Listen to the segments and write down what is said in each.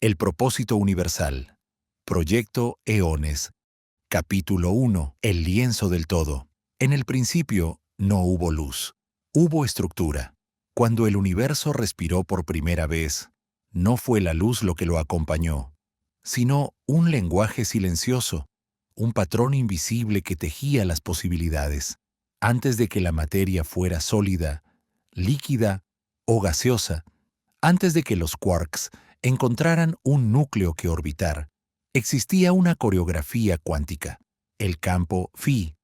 El propósito universal. Proyecto Eones. Capítulo 1. El lienzo del todo. En el principio no hubo luz. Hubo estructura. Cuando el universo respiró por primera vez, no fue la luz lo que lo acompañó, sino un lenguaje silencioso, un patrón invisible que tejía las posibilidades. Antes de que la materia fuera sólida, líquida o gaseosa, antes de que los quarks encontraran un núcleo que orbitar, existía una coreografía cuántica, el campo phi.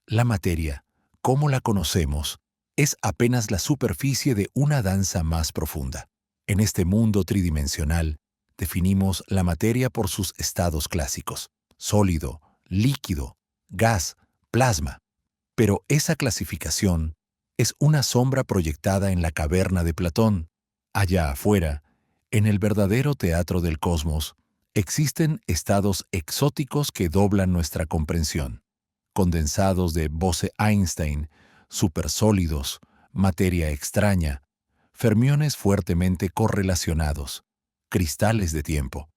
La materia, como la conocemos, es apenas la superficie de una danza más profunda. En este mundo tridimensional, definimos la materia por sus estados clásicos: sólido, líquido, gas, plasma. Pero esa clasificación es una sombra proyectada en la caverna de Platón. Allá afuera, en el verdadero teatro del cosmos, existen estados exóticos que doblan nuestra comprensión. Condensados de Bose-Einstein, supersólidos, materia extraña, fermiones fuertemente correlacionados, cristales de tiempo.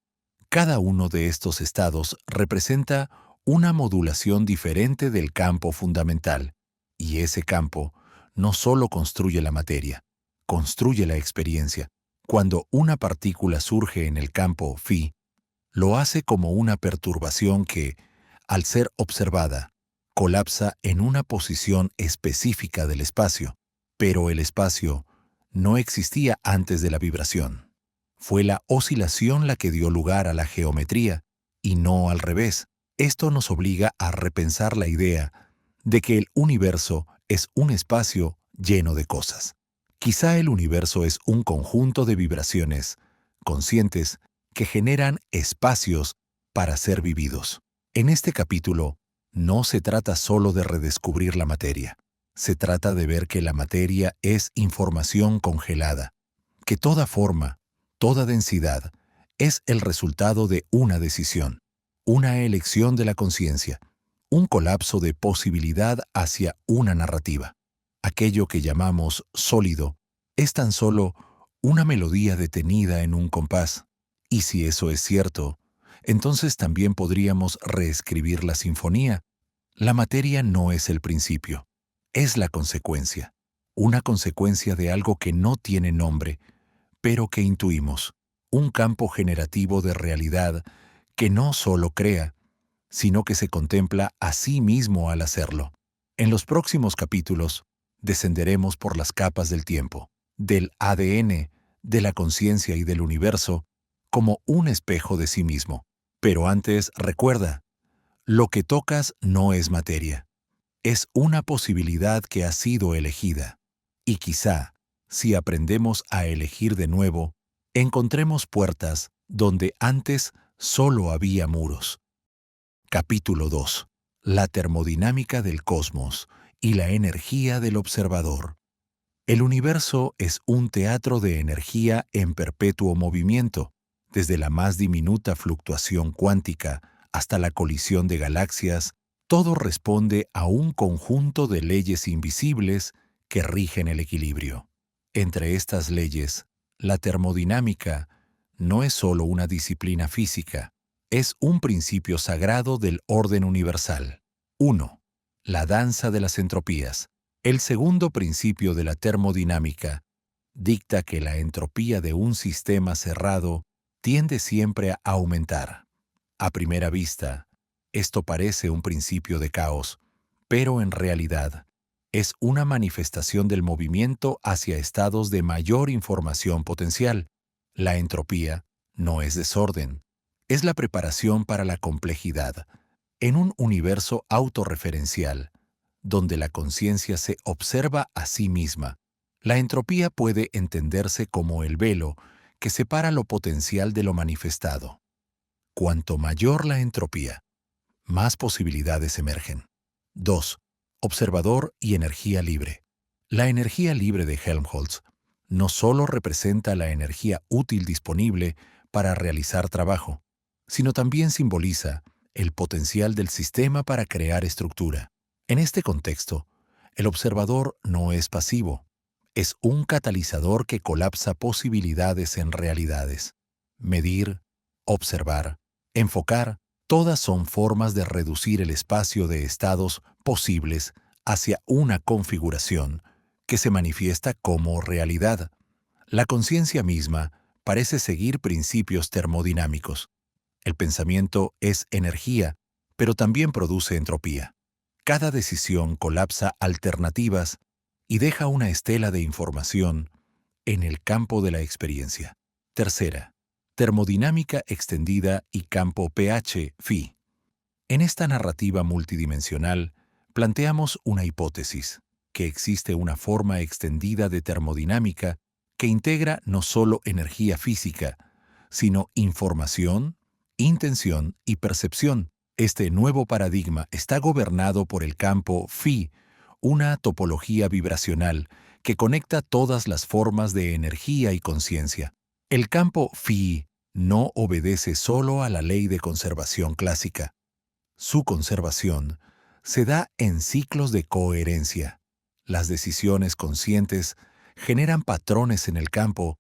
Cada uno de estos estados representa una modulación diferente del campo fundamental, y ese campo no solo construye la materia, construye la experiencia. Cuando una partícula surge en el campo phi, lo hace como una perturbación que, al ser observada, colapsa en una posición específica del espacio. Pero el espacio no existía antes de la vibración. Fue la oscilación la que dio lugar a la geometría, y no al revés. Esto nos obliga a repensar la idea de que el universo es un espacio lleno de cosas. Quizá el universo es un conjunto de vibraciones conscientes que generan espacios para ser vividos. En este capítulo, no se trata solo de redescubrir la materia. Se trata de ver que la materia es información congelada, que toda forma, toda densidad, es el resultado de una decisión, una elección de la conciencia, un colapso de posibilidad hacia una narrativa. Aquello que llamamos sólido es tan solo una melodía detenida en un compás. Y si eso es cierto, entonces también podríamos reescribir la sinfonía. La materia no es el principio, es la consecuencia, una consecuencia de algo que no tiene nombre, pero que intuimos, un campo generativo de realidad que no solo crea, sino que se contempla a sí mismo al hacerlo. En los próximos capítulos, descenderemos por las capas del tiempo, del ADN, de la conciencia y del universo, como un espejo de sí mismo. Pero antes, recuerda, lo que tocas no es materia, es una posibilidad que ha sido elegida. Y quizá, si aprendemos a elegir de nuevo, encontremos puertas donde antes solo había muros. Capítulo 2. La termodinámica del cosmos y la energía del observador. El universo es un teatro de energía en perpetuo movimiento, desde la más diminuta fluctuación cuántica hasta la colisión de galaxias. Todo responde a un conjunto de leyes invisibles que rigen el equilibrio. Entre estas leyes, la termodinámica no es solo una disciplina física, es un principio sagrado del orden universal. 1. La danza de las entropías. El segundo principio de la termodinámica dicta que la entropía de un sistema cerrado tiende siempre a aumentar. A primera vista, esto parece un principio de caos, pero en realidad es una manifestación del movimiento hacia estados de mayor información potencial. La entropía no es desorden, es la preparación para la complejidad. En un universo autorreferencial, donde la conciencia se observa a sí misma, la entropía puede entenderse como el velo que separa lo potencial de lo manifestado. Cuanto mayor la entropía, más posibilidades emergen. 2. Observador y energía libre. La energía libre de Helmholtz no solo representa la energía útil disponible para realizar trabajo, sino también simboliza el potencial del sistema para crear estructura. En este contexto, el observador no es pasivo, es un catalizador que colapsa posibilidades en realidades. medir, observar, enfocar, todas son formas de reducir el espacio de estados posibles hacia una configuración que se manifiesta como realidad. La conciencia misma parece seguir principios termodinámicos. El pensamiento es energía, pero también produce entropía. Cada decisión colapsa alternativas y deja una estela de información en el campo de la experiencia. Tercera, termodinámica extendida y campo pH-phi. En esta narrativa multidimensional, planteamos una hipótesis, que existe una forma extendida de termodinámica que integra no solo energía física, sino información, intención y percepción. Este nuevo paradigma está gobernado por el campo phi, una topología vibracional que conecta todas las formas de energía y conciencia. El campo phi no obedece solo a la ley de conservación clásica. Su conservación se da en ciclos de coherencia. Las decisiones conscientes generan patrones en el campo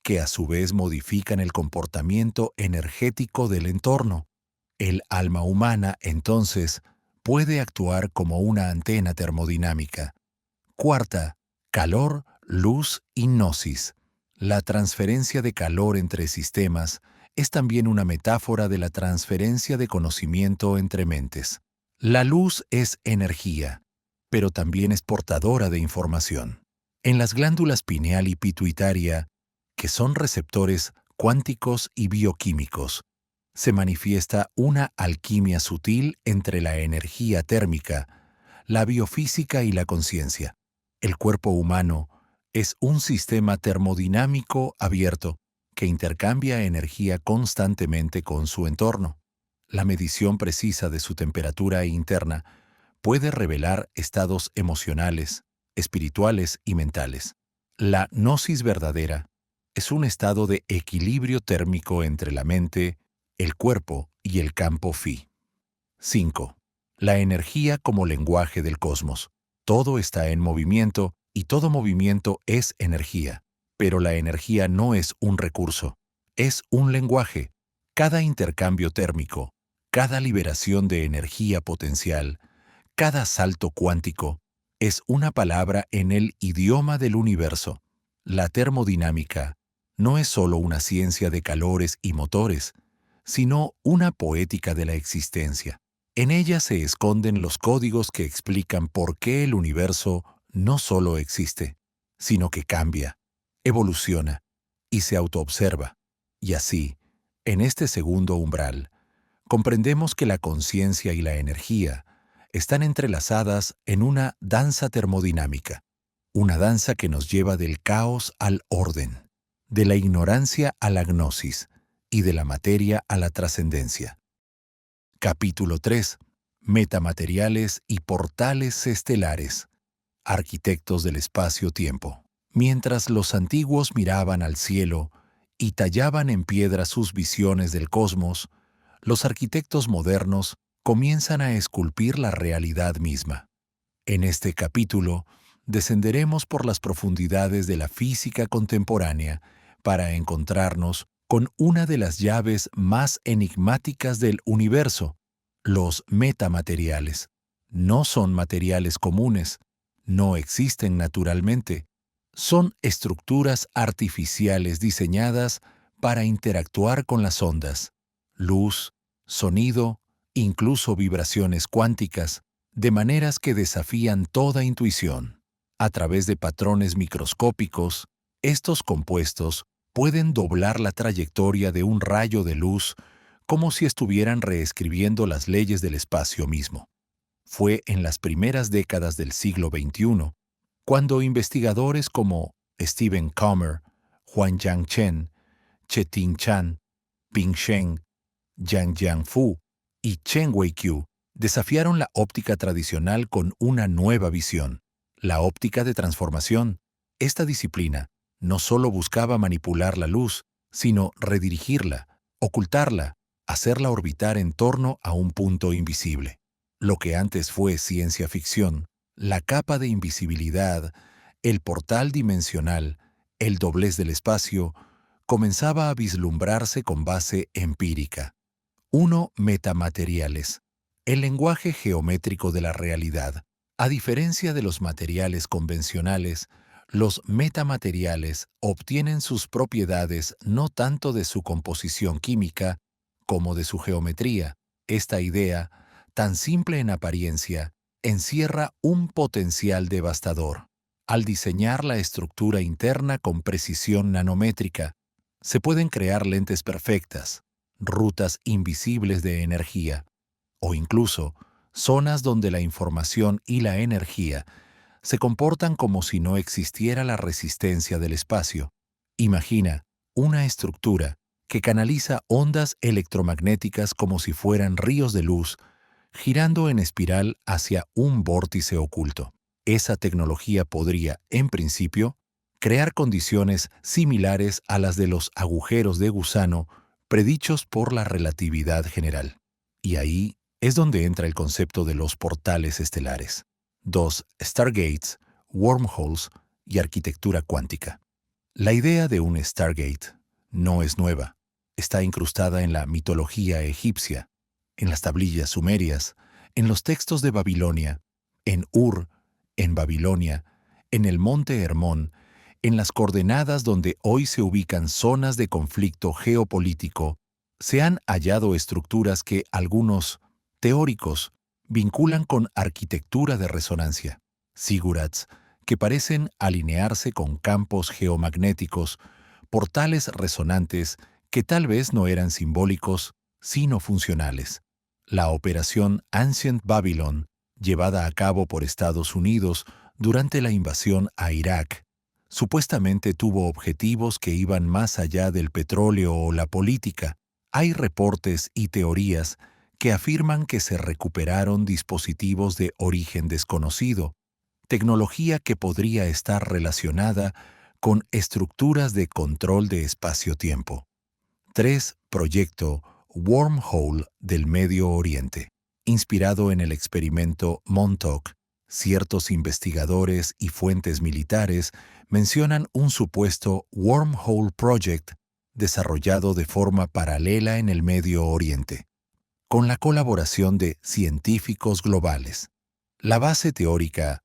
que a su vez modifican el comportamiento energético del entorno. El alma humana, entonces, puede actuar como una antena termodinámica. Cuarta, calor, luz y gnosis. La transferencia de calor entre sistemas es también una metáfora de la transferencia de conocimiento entre mentes. La luz es energía, pero también es portadora de información. En las glándulas pineal y pituitaria, que son receptores cuánticos y bioquímicos, se manifiesta una alquimia sutil entre la energía térmica, la biofísica y la conciencia. El cuerpo humano es un sistema termodinámico abierto que intercambia energía constantemente con su entorno. La medición precisa de su temperatura interna puede revelar estados emocionales, espirituales y mentales. La gnosis verdadera es un estado de equilibrio térmico entre la mente, el cuerpo y el campo phi. 5. La energía como lenguaje del cosmos. Todo está en movimiento y todo movimiento es energía. Pero la energía no es un recurso, es un lenguaje. Cada intercambio térmico, cada liberación de energía potencial, cada salto cuántico, es una palabra en el idioma del universo. La termodinámica no es solo una ciencia de calores y motores, sino una poética de la existencia. En ella se esconden los códigos que explican por qué el universo no solo existe, sino que cambia, evoluciona y se autoobserva. Y así, en este segundo umbral, comprendemos que la conciencia y la energía están entrelazadas en una danza termodinámica, una danza que nos lleva del caos al orden, de la ignorancia a la gnosis y de la materia a la trascendencia. Capítulo 3. Metamateriales y portales estelares, arquitectos del espacio-tiempo. Mientras los antiguos miraban al cielo y tallaban en piedra sus visiones del cosmos, los arquitectos modernos comienzan a esculpir la realidad misma. En este capítulo, descenderemos por las profundidades de la física contemporánea para encontrarnos con una de las llaves más enigmáticas del universo, los metamateriales. No son materiales comunes, no existen naturalmente. Son estructuras artificiales diseñadas para interactuar con las ondas, luz, sonido, incluso vibraciones cuánticas, de maneras que desafían toda intuición. A través de patrones microscópicos, estos compuestos pueden doblar la trayectoria de un rayo de luz como si estuvieran reescribiendo las leyes del espacio mismo. Fue en las primeras décadas del siglo XXI cuando investigadores como Stephen Komer, Huang-Yang Chen, Che-Ting Chan, Ping Sheng, Yang Fu y Chen Wei-Qiu desafiaron la óptica tradicional con una nueva visión, la óptica de transformación. Esta disciplina no solo buscaba manipular la luz, sino redirigirla, ocultarla, hacerla orbitar en torno a un punto invisible. Lo que antes fue ciencia ficción, la capa de invisibilidad, el portal dimensional, el doblez del espacio, comenzaba a vislumbrarse con base empírica. 1. Metamateriales. El lenguaje geométrico de la realidad. A diferencia de los materiales convencionales, los metamateriales obtienen sus propiedades no tanto de su composición química como de su geometría. Esta idea, tan simple en apariencia, encierra un potencial devastador. Al diseñar la estructura interna con precisión nanométrica, se pueden crear lentes perfectas, rutas invisibles de energía, o incluso zonas donde la información y la energía se comportan como si no existiera la resistencia del espacio. Imagina una estructura que canaliza ondas electromagnéticas como si fueran ríos de luz, girando en espiral hacia un vórtice oculto. Esa tecnología podría, en principio, crear condiciones similares a las de los agujeros de gusano predichos por la relatividad general. Y ahí es donde entra el concepto de los portales estelares. 2. Stargates, wormholes y arquitectura cuántica. La idea de un Stargate no es nueva. Está incrustada en la mitología egipcia, en las tablillas sumerias, en los textos de Babilonia, en Ur, en Babilonia, en el monte Hermón, en las coordenadas donde hoy se ubican zonas de conflicto geopolítico, se han hallado estructuras que algunos teóricos vinculan con arquitectura de resonancia, zigurats, que parecen alinearse con campos geomagnéticos, portales resonantes que tal vez no eran simbólicos, sino funcionales. La operación Ancient Babylon, llevada a cabo por Estados Unidos durante la invasión a Irak, supuestamente tuvo objetivos que iban más allá del petróleo o la política. Hay reportes y teorías que afirman que se recuperaron dispositivos de origen desconocido, tecnología que podría estar relacionada con estructuras de control de espacio-tiempo. 3. Proyecto Wormhole del Medio Oriente. Inspirado en el experimento Montauk, ciertos investigadores y fuentes militares mencionan un supuesto Wormhole Project desarrollado de forma paralela en el Medio Oriente, con la colaboración de científicos globales. La base teórica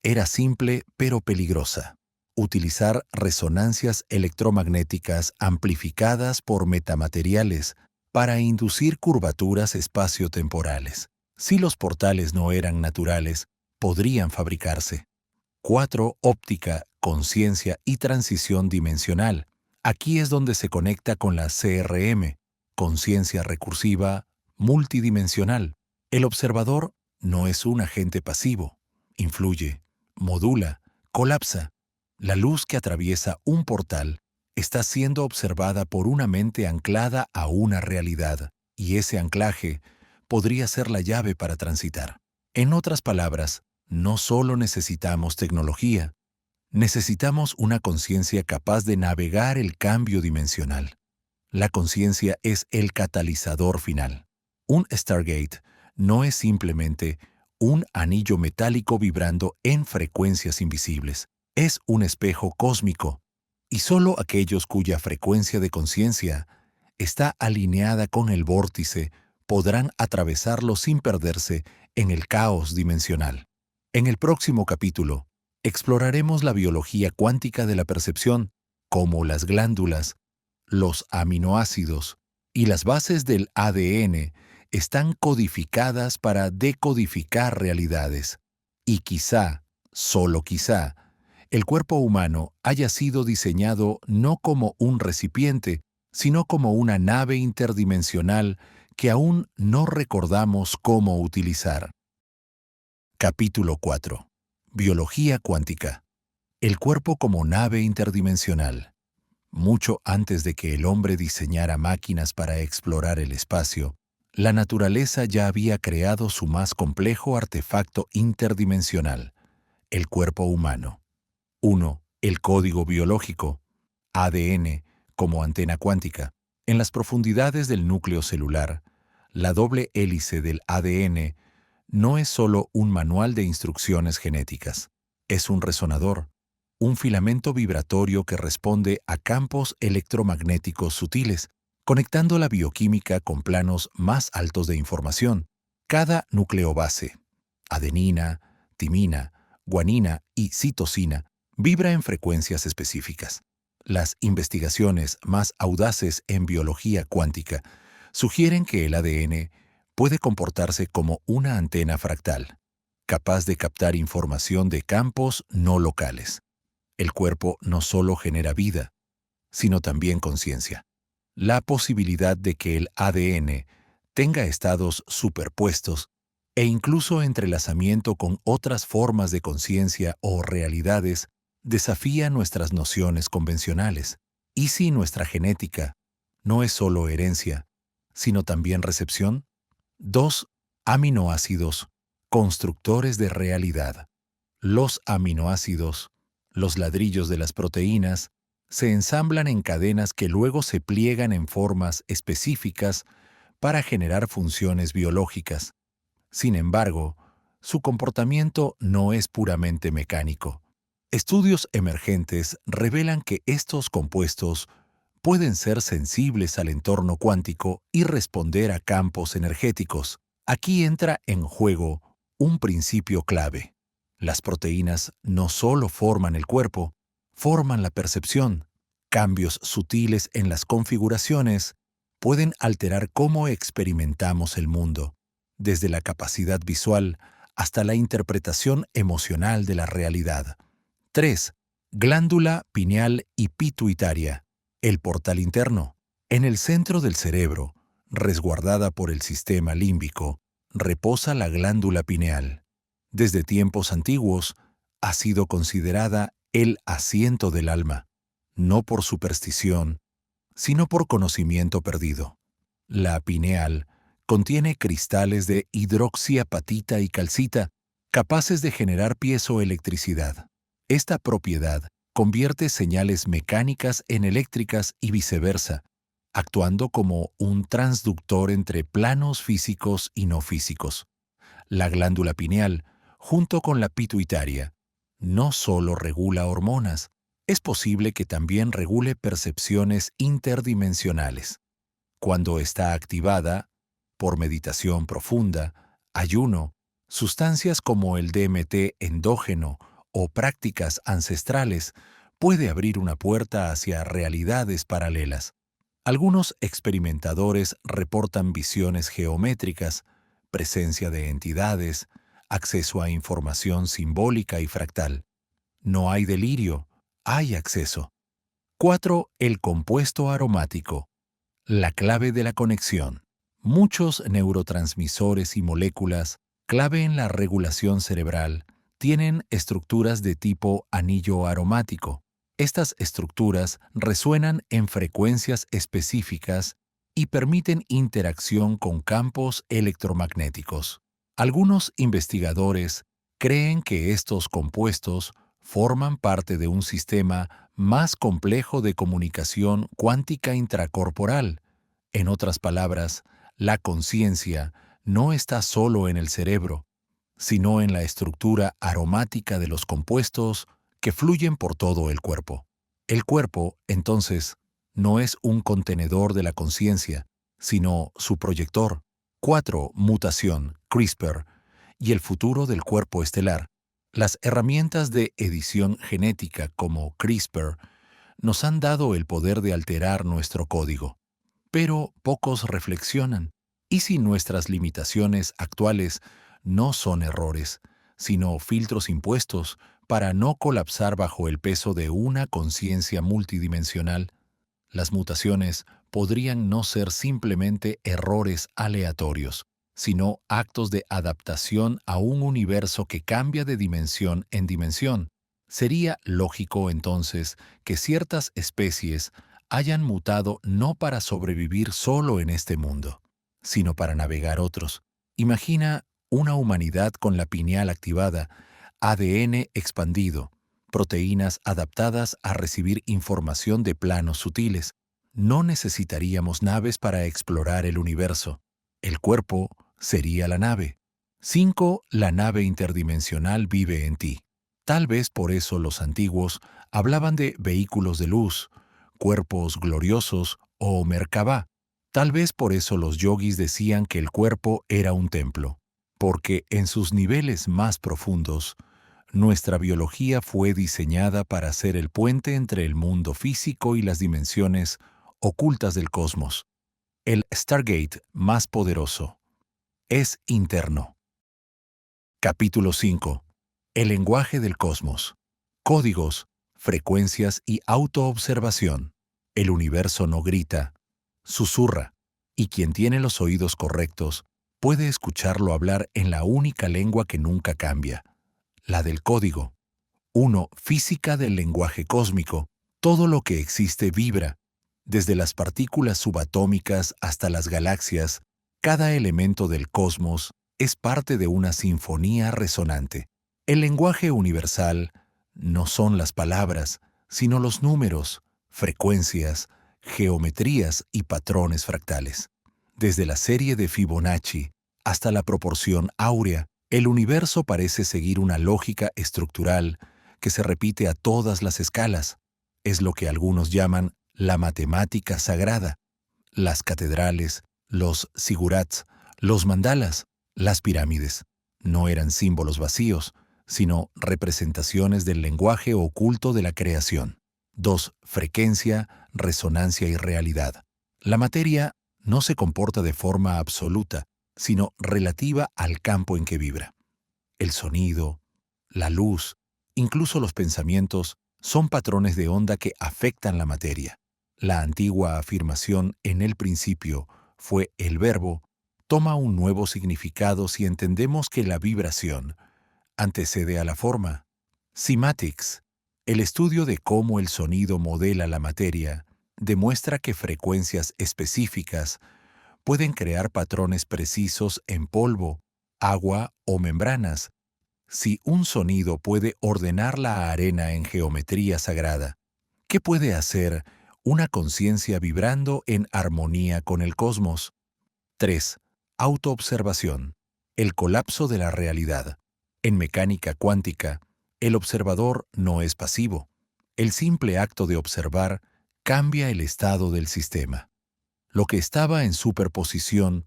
era simple pero peligrosa: utilizar resonancias electromagnéticas amplificadas por metamateriales para inducir curvaturas espaciotemporales. Si los portales no eran naturales, podrían fabricarse. 4. Óptica, conciencia y transición dimensional. Aquí es donde se conecta con la CRM, conciencia recursiva multidimensional. El observador no es un agente pasivo. Influye, modula, colapsa. La luz que atraviesa un portal está siendo observada por una mente anclada a una realidad, y ese anclaje podría ser la llave para transitar. En otras palabras, no solo necesitamos tecnología, necesitamos una conciencia capaz de navegar el cambio dimensional. La conciencia es el catalizador final. Un Stargate no es simplemente un anillo metálico vibrando en frecuencias invisibles. Es un espejo cósmico, y solo aquellos cuya frecuencia de conciencia está alineada con el vórtice podrán atravesarlo sin perderse en el caos dimensional. En el próximo capítulo, exploraremos la biología cuántica de la percepción, cómo las glándulas, los aminoácidos y las bases del ADN están codificadas para decodificar realidades. Y quizá, solo quizá, el cuerpo humano haya sido diseñado no como un recipiente, sino como una nave interdimensional que aún no recordamos cómo utilizar. Capítulo 4. Biología cuántica. El cuerpo como nave interdimensional. Mucho antes de que el hombre diseñara máquinas para explorar el espacio, la naturaleza ya había creado su más complejo artefacto interdimensional, el cuerpo humano. 1. El código biológico, ADN, como antena cuántica. En las profundidades del núcleo celular, la doble hélice del ADN no es solo un manual de instrucciones genéticas, es un resonador. un filamento vibratorio que responde a campos electromagnéticos sutiles, conectando la bioquímica con planos más altos de información. Cada nucleobase, adenina, timina, guanina y citosina, vibra en frecuencias específicas. Las investigaciones más audaces en biología cuántica sugieren que el ADN puede comportarse como una antena fractal, capaz de captar información de campos no locales. El cuerpo no solo genera vida, sino también conciencia. La posibilidad de que el ADN tenga estados superpuestos e incluso entrelazamiento con otras formas de conciencia o realidades desafía nuestras nociones convencionales. ¿Y si nuestra genética no es solo herencia, sino también recepción? 2 aminoácidos, constructores de realidad. Los aminoácidos, los ladrillos de las proteínas, se ensamblan en cadenas que luego se pliegan en formas específicas para generar funciones biológicas. Sin embargo, su comportamiento no es puramente mecánico. Estudios emergentes revelan que estos compuestos pueden ser sensibles al entorno cuántico y responder a campos energéticos. Aquí entra en juego un principio clave. Las proteínas no solo forman el cuerpo, forman la percepción. Cambios sutiles en las configuraciones pueden alterar cómo experimentamos el mundo, desde la capacidad visual hasta la interpretación emocional de la realidad. 3. Glándula pineal y pituitaria. El portal interno. En el centro del cerebro, resguardada por el sistema límbico, reposa la glándula pineal. Desde tiempos antiguos, ha sido considerada el asiento del alma, no por superstición, sino por conocimiento perdido. La pineal contiene cristales de hidroxiapatita y calcita, capaces de generar piezoelectricidad. Esta propiedad convierte señales mecánicas en eléctricas y viceversa, actuando como un transductor entre planos físicos y no físicos. La glándula pineal, junto con la pituitaria, no solo regula hormonas, es posible que también regule percepciones interdimensionales. Cuando está activada, por meditación profunda, ayuno, sustancias como el DMT endógeno o prácticas ancestrales puede abrir una puerta hacia realidades paralelas. Algunos experimentadores reportan visiones geométricas, presencia de entidades, acceso a información simbólica y fractal. No hay delirio, hay acceso. 4. El compuesto aromático. La clave de la conexión. Muchos neurotransmisores y moléculas, clave en la regulación cerebral, tienen estructuras de tipo anillo aromático. Estas estructuras resuenan en frecuencias específicas y permiten interacción con campos electromagnéticos. Algunos investigadores creen que estos compuestos forman parte de un sistema más complejo de comunicación cuántica intracorporal. En otras palabras, la conciencia no está solo en el cerebro, sino en la estructura aromática de los compuestos que fluyen por todo el cuerpo. El cuerpo, entonces, no es un contenedor de la conciencia, sino su proyector. 4. Mutación, CRISPR, y el futuro del cuerpo estelar. Las herramientas de edición genética como CRISPR nos han dado el poder de alterar nuestro código. Pero pocos reflexionan. ¿Y si nuestras limitaciones actuales no son errores, sino filtros impuestos para no colapsar bajo el peso de una conciencia multidimensional? Las mutaciones podrían no ser simplemente errores aleatorios, sino actos de adaptación a un universo que cambia de dimensión en dimensión. Sería lógico, entonces, que ciertas especies hayan mutado no para sobrevivir solo en este mundo, sino para navegar otros. Imagina una humanidad con la pineal activada, ADN expandido, proteínas adaptadas a recibir información de planos sutiles. No necesitaríamos naves para explorar el universo. El cuerpo sería la nave. 5. La nave interdimensional vive en ti. Tal vez por eso los antiguos hablaban de vehículos de luz, cuerpos gloriosos o Merkabah. Tal vez por eso los yogis decían que el cuerpo era un templo, porque en sus niveles más profundos, nuestra biología fue diseñada para ser el puente entre el mundo físico y las dimensiones ocultas del cosmos. El Stargate más poderoso es interno. Capítulo 5. El lenguaje del cosmos. Códigos, frecuencias y autoobservación. El universo no grita, susurra, y quien tiene los oídos correctos puede escucharlo hablar en la única lengua que nunca cambia, la del código. 1. Física del lenguaje cósmico. Todo lo que existe vibra. Desde las partículas subatómicas hasta las galaxias, cada elemento del cosmos es parte de una sinfonía resonante. El lenguaje universal no son las palabras, sino los números, frecuencias, geometrías y patrones fractales. Desde la serie de Fibonacci hasta la proporción áurea, el universo parece seguir una lógica estructural que se repite a todas las escalas. Es lo que algunos llaman la matemática sagrada. Las catedrales, los sigurats, los mandalas, las pirámides, no eran símbolos vacíos, sino representaciones del lenguaje oculto de la creación. 2. Frecuencia, resonancia y realidad. La materia no se comporta de forma absoluta, sino relativa al campo en que vibra. El sonido, la luz, incluso los pensamientos, son patrones de onda que afectan la materia. La antigua afirmación "en el principio fue el verbo" toma un nuevo significado si entendemos que la vibración antecede a la forma. Cymatics, el estudio de cómo el sonido modela la materia, demuestra que frecuencias específicas pueden crear patrones precisos en polvo, agua o membranas. Si un sonido puede ordenar la arena en geometría sagrada, ¿qué puede hacer una conciencia vibrando en armonía con el cosmos? 3. Autoobservación. El colapso de la realidad. En mecánica cuántica, el observador no es pasivo. El simple acto de observar cambia el estado del sistema. Lo que estaba en superposición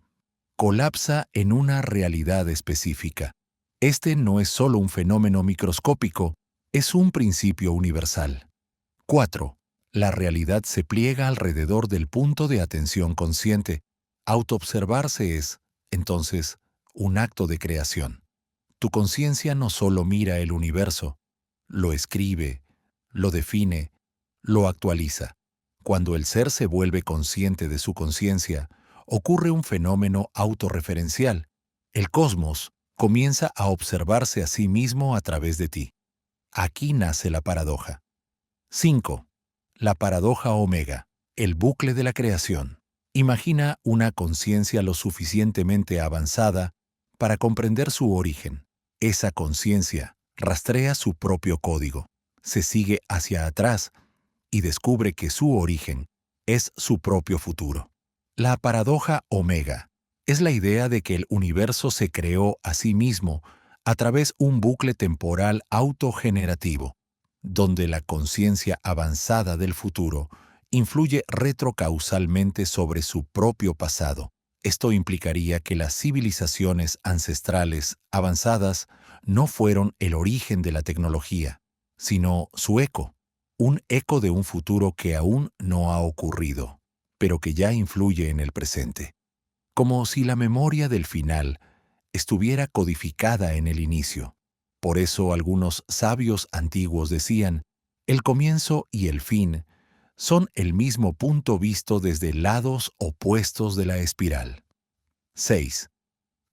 colapsa en una realidad específica. Este no es solo un fenómeno microscópico, es un principio universal. 4. La realidad se pliega alrededor del punto de atención consciente. Autoobservarse es, entonces, un acto de creación. Tu conciencia no solo mira el universo, lo escribe, lo define, lo actualiza. Cuando el ser se vuelve consciente de su conciencia, ocurre un fenómeno autorreferencial. El cosmos comienza a observarse a sí mismo a través de ti. Aquí nace la paradoja. 5. La paradoja omega, el bucle de la creación. Imagina una conciencia lo suficientemente avanzada para comprender su origen. Esa conciencia rastrea su propio código, se sigue hacia atrás y descubre que su origen es su propio futuro. La paradoja omega es la idea de que el universo se creó a sí mismo a través de un bucle temporal autogenerativo, donde la conciencia avanzada del futuro influye retrocausalmente sobre su propio pasado. Esto implicaría que las civilizaciones ancestrales avanzadas no fueron el origen de la tecnología, sino su eco, un eco de un futuro que aún no ha ocurrido, pero que ya influye en el presente. Como si la memoria del final estuviera codificada en el inicio. Por eso algunos sabios antiguos decían, el comienzo y el fin son el mismo punto visto desde lados opuestos de la espiral. 6.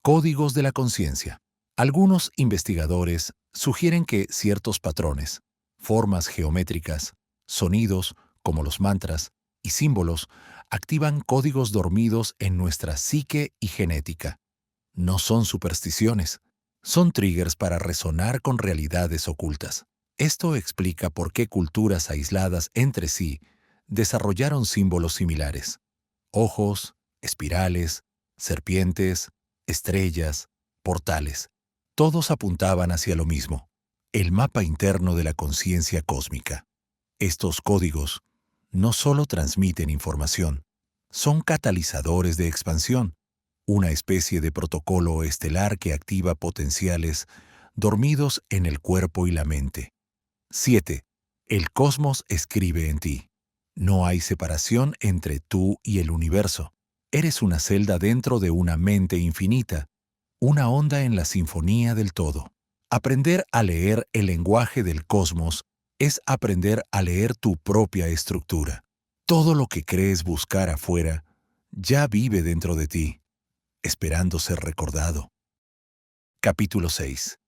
Códigos de la conciencia. Algunos investigadores sugieren que ciertos patrones, formas geométricas, sonidos, como los mantras, y símbolos, activan códigos dormidos en nuestra psique y genética. No son supersticiones, son triggers para resonar con realidades ocultas. Esto explica por qué culturas aisladas entre sí desarrollaron símbolos similares. Ojos, espirales, serpientes, estrellas, portales. Todos apuntaban hacia lo mismo, el mapa interno de la conciencia cósmica. Estos códigos no solo transmiten información, son catalizadores de expansión, una especie de protocolo estelar que activa potenciales dormidos en el cuerpo y la mente. 7. El cosmos escribe en ti. No hay separación entre tú y el universo. Eres una celda dentro de una mente infinita, una onda en la sinfonía del todo. Aprender a leer el lenguaje del cosmos es aprender a leer tu propia estructura. Todo lo que crees buscar afuera ya vive dentro de ti, esperando ser recordado. Capítulo 6.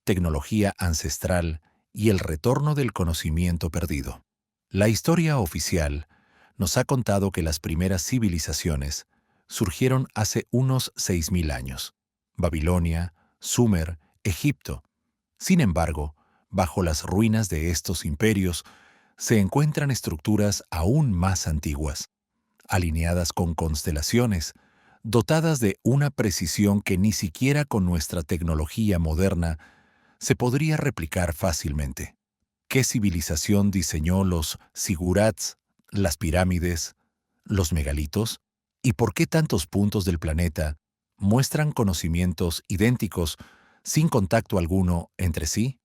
Tecnología ancestral y el retorno del conocimiento perdido. La historia oficial nos ha contado que las primeras civilizaciones surgieron hace unos 6.000 años. Babilonia, Sumer, Egipto. Sin embargo, bajo las ruinas de estos imperios se encuentran estructuras aún más antiguas, alineadas con constelaciones, dotadas de una precisión que ni siquiera con nuestra tecnología moderna se podría replicar fácilmente. ¿Qué civilización diseñó los zigurats, las pirámides, los megalitos? ¿Y por qué tantos puntos del planeta muestran conocimientos idénticos sin contacto alguno entre sí?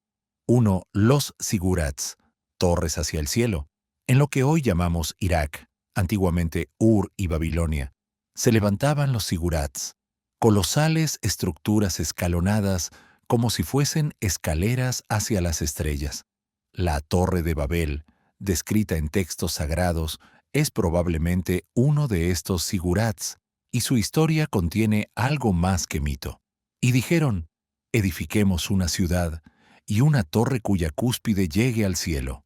1. Los zigurats, torres hacia el cielo. En lo que hoy llamamos Irak, antiguamente Ur y Babilonia, se levantaban los zigurats, colosales estructuras escalonadas como si fuesen escaleras hacia las estrellas. La Torre de Babel, descrita en textos sagrados, es probablemente uno de estos zigurats, y su historia contiene algo más que mito. Y dijeron, edifiquemos una ciudad y una torre cuya cúspide llegue al cielo.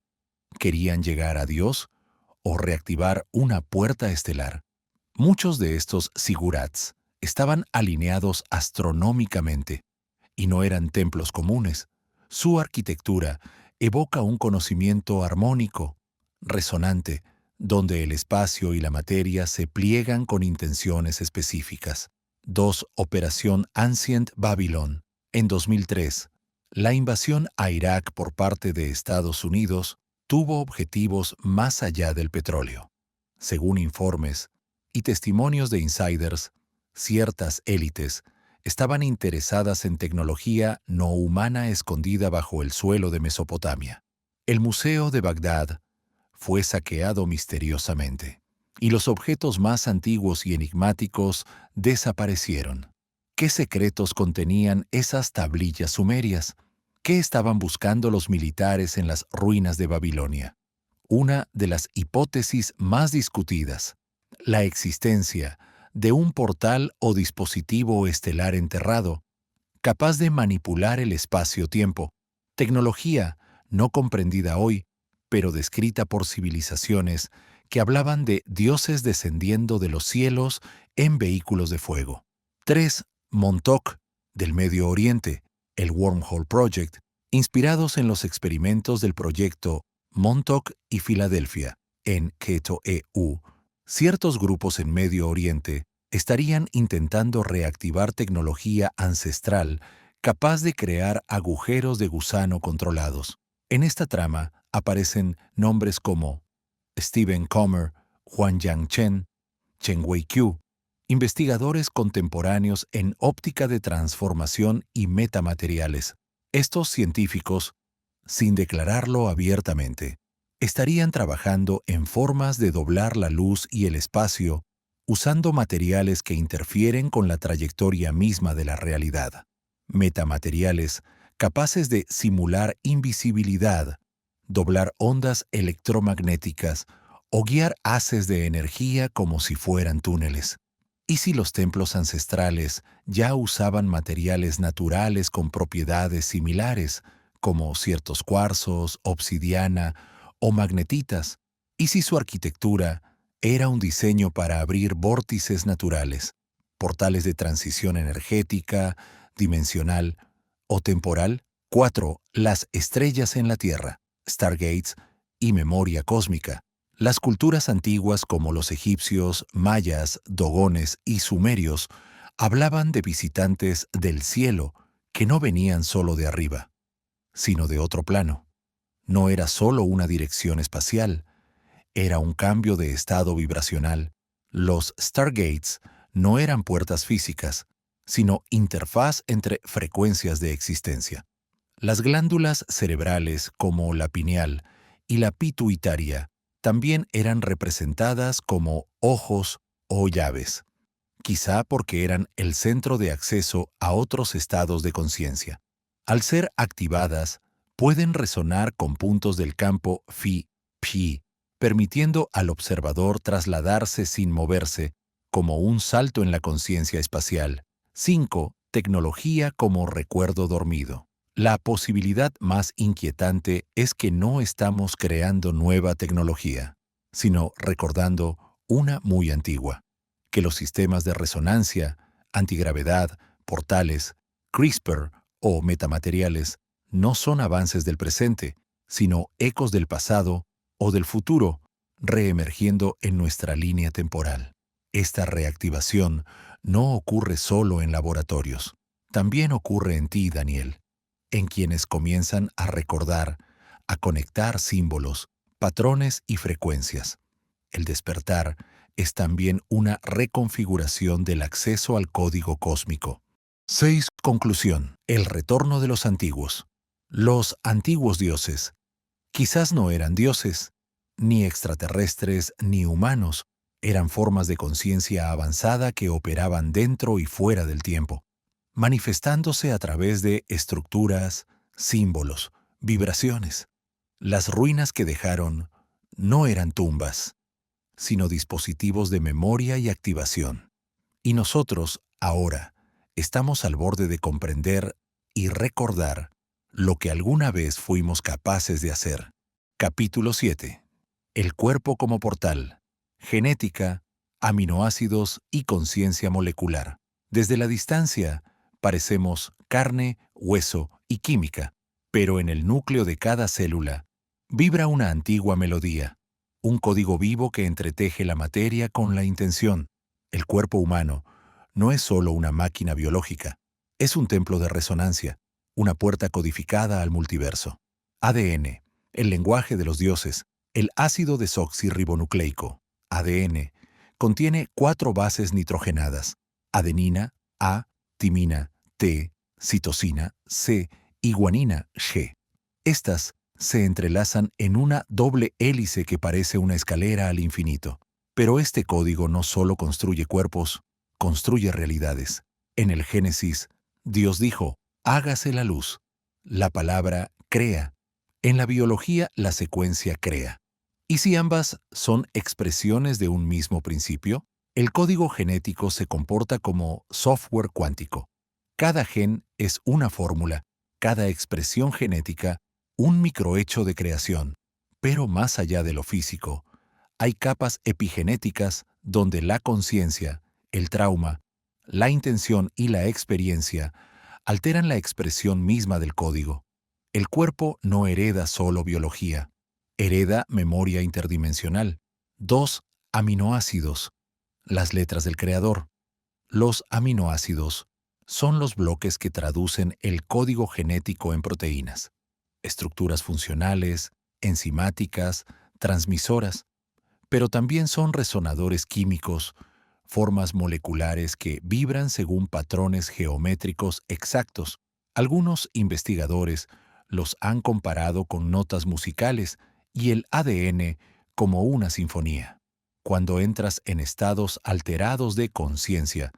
¿Querían llegar a Dios o reactivar una puerta estelar? Muchos de estos zigurats estaban alineados astronómicamente, y no eran templos comunes. Su arquitectura evoca un conocimiento armónico, resonante, donde el espacio y la materia se pliegan con intenciones específicas. 2. Operación Ancient Babylon. En 2003, la invasión a Irak por parte de Estados Unidos tuvo objetivos más allá del petróleo. Según informes y testimonios de insiders, ciertas élites estaban interesadas en tecnología no humana escondida bajo el suelo de Mesopotamia. El Museo de Bagdad fue saqueado misteriosamente, y los objetos más antiguos y enigmáticos desaparecieron. ¿Qué secretos contenían esas tablillas sumerias? ¿Qué estaban buscando los militares en las ruinas de Babilonia? Una de las hipótesis más discutidas, la existencia de un portal o dispositivo estelar enterrado, capaz de manipular el espacio-tiempo, tecnología no comprendida hoy, pero descrita por civilizaciones que hablaban de dioses descendiendo de los cielos en vehículos de fuego. 3. Montauk, del Medio Oriente, el Wormhole Project, inspirados en los experimentos del proyecto Montauk y Filadelfia, en Keto EU. Ciertos grupos en Medio Oriente estarían intentando reactivar tecnología ancestral capaz de crear agujeros de gusano controlados. En esta trama aparecen nombres como Stephen Comer, Huanyang Chen, Chen Wei-Qiu, investigadores contemporáneos en óptica de transformación y metamateriales. Estos científicos, sin declararlo abiertamente, estarían trabajando en formas de doblar la luz y el espacio usando materiales que interfieren con la trayectoria misma de la realidad. Metamateriales capaces de simular invisibilidad, doblar ondas electromagnéticas o guiar haces de energía como si fueran túneles. ¿Y si los templos ancestrales ya usaban materiales naturales con propiedades similares, como ciertos cuarzos, obsidiana o magnetitas? ¿Y si su arquitectura era un diseño para abrir vórtices naturales, portales de transición energética, dimensional o temporal? 4. Las estrellas en la Tierra, Stargates y memoria cósmica. Las culturas antiguas como los egipcios, mayas, dogones y sumerios hablaban de visitantes del cielo que no venían solo de arriba. sino de otro plano. No era solo una dirección espacial, era un cambio de estado vibracional. Los Stargates no eran puertas físicas, sino interfaz entre frecuencias de existencia. Las glándulas cerebrales, como la pineal y la pituitaria, también eran representadas como ojos o llaves, quizá porque eran el centro de acceso a otros estados de conciencia. Al ser activadas, pueden resonar con puntos del campo Phi, permitiendo al observador trasladarse sin moverse, como un salto en la conciencia espacial. 5. Tecnología como recuerdo dormido. La posibilidad más inquietante es que no estamos creando nueva tecnología, sino recordando una muy antigua, que los sistemas de resonancia, antigravedad, portales, CRISPR o metamateriales no son avances del presente, sino ecos del pasado o del futuro, reemergiendo en nuestra línea temporal. Esta reactivación no ocurre solo en laboratorios, también ocurre en ti, Daniel, en quienes comienzan a recordar, a conectar símbolos, patrones y frecuencias. El despertar es también una reconfiguración del acceso al código cósmico. 6. Conclusión. El retorno de los antiguos. Los antiguos dioses quizás no eran dioses, ni extraterrestres ni humanos, eran formas de conciencia avanzada que operaban dentro y fuera del tiempo, manifestándose a través de estructuras, símbolos, vibraciones. Las ruinas que dejaron no eran tumbas, sino dispositivos de memoria y activación. Y nosotros, ahora, estamos al borde de comprender y recordar lo que alguna vez fuimos capaces de hacer. Capítulo 7. El cuerpo como portal. Genética, aminoácidos y conciencia molecular. Desde la distancia, parecemos carne, hueso y química, pero en el núcleo de cada célula vibra una antigua melodía, un código vivo que entreteje la materia con la intención. El cuerpo humano no es solo una máquina biológica, es un templo de resonancia, una puerta codificada al multiverso. ADN, el lenguaje de los dioses, el ácido desoxirribonucleico, ADN, contiene 4 bases nitrogenadas, adenina, A, timina, T, citosina, C y guanina, G. Estas se entrelazan en una doble hélice que parece una escalera al infinito. Pero este código no solo construye cuerpos, construye realidades. En el Génesis, Dios dijo, hágase la luz. La palabra crea. En la biología, la secuencia crea. ¿Y si ambas son expresiones de un mismo principio? El código genético se comporta como software cuántico. Cada gen es una fórmula, cada expresión genética, un microhecho de creación. Pero más allá de lo físico, hay capas epigenéticas donde la conciencia, el trauma, la intención y la experiencia alteran la expresión misma del código. El cuerpo no hereda solo biología, hereda memoria interdimensional. 2. Aminoácidos. Las letras del creador. Los aminoácidos son los bloques que traducen el código genético en proteínas, estructuras funcionales, enzimáticas, transmisoras, pero también son resonadores químicos, formas moleculares que vibran según patrones geométricos exactos. Algunos investigadores los han comparado con notas musicales y el ADN como una sinfonía. Cuando entras en estados alterados de conciencia,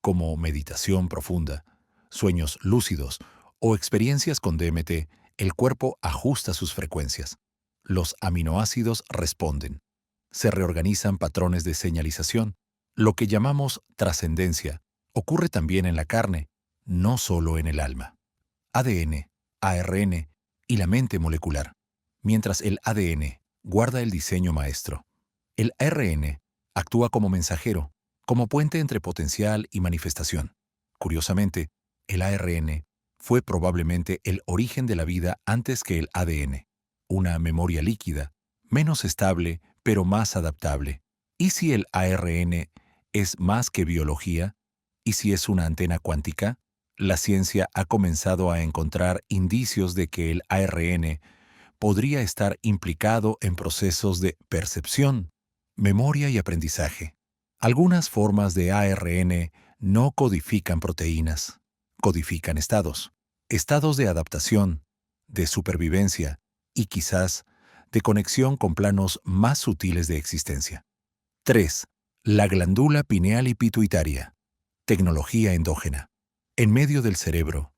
como meditación profunda, sueños lúcidos o experiencias con DMT, el cuerpo ajusta sus frecuencias. Los aminoácidos responden. Se reorganizan patrones de señalización. Lo que llamamos trascendencia ocurre también en la carne, no solo en el alma. ADN, ARN y la mente molecular. Mientras el ADN guarda el diseño maestro, el ARN actúa como mensajero, como puente entre potencial y manifestación. Curiosamente, el ARN fue probablemente el origen de la vida antes que el ADN, una memoria líquida, menos estable pero más adaptable. ¿Y si el ARN es más que biología? ¿Y si es una antena cuántica? La ciencia ha comenzado a encontrar indicios de que el ARN podría estar implicado en procesos de percepción, memoria y aprendizaje. Algunas formas de ARN no codifican proteínas, codifican estados, estados de adaptación, de supervivencia y quizás de conexión con planos más sutiles de existencia. 3. La glándula pineal y pituitaria. Tecnología endógena. En medio del cerebro,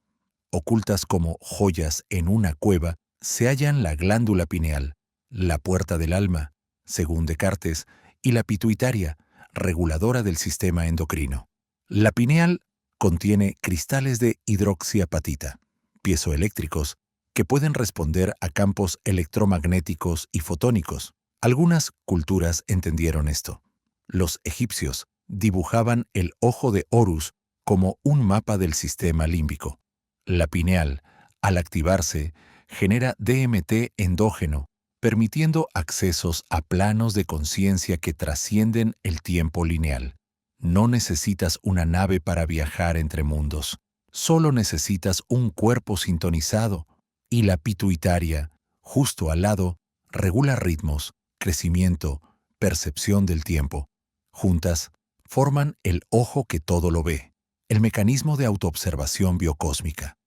ocultas como joyas en una cueva, se hallan la glándula pineal, la puerta del alma, según Descartes, y la pituitaria, reguladora del sistema endocrino. La pineal contiene cristales de hidroxiapatita, piezoeléctricos, que pueden responder a campos electromagnéticos y fotónicos. Algunas culturas entendieron esto. Los egipcios dibujaban el ojo de Horus como un mapa del sistema límbico. La pineal, al activarse, genera DMT endógeno, permitiendo accesos a planos de conciencia que trascienden el tiempo lineal. No necesitas una nave para viajar entre mundos. Solo necesitas un cuerpo sintonizado. Y la pituitaria, justo al lado, regula ritmos, crecimiento, percepción del tiempo. Juntas, forman el ojo que todo lo ve, el mecanismo de autoobservación biocósmica.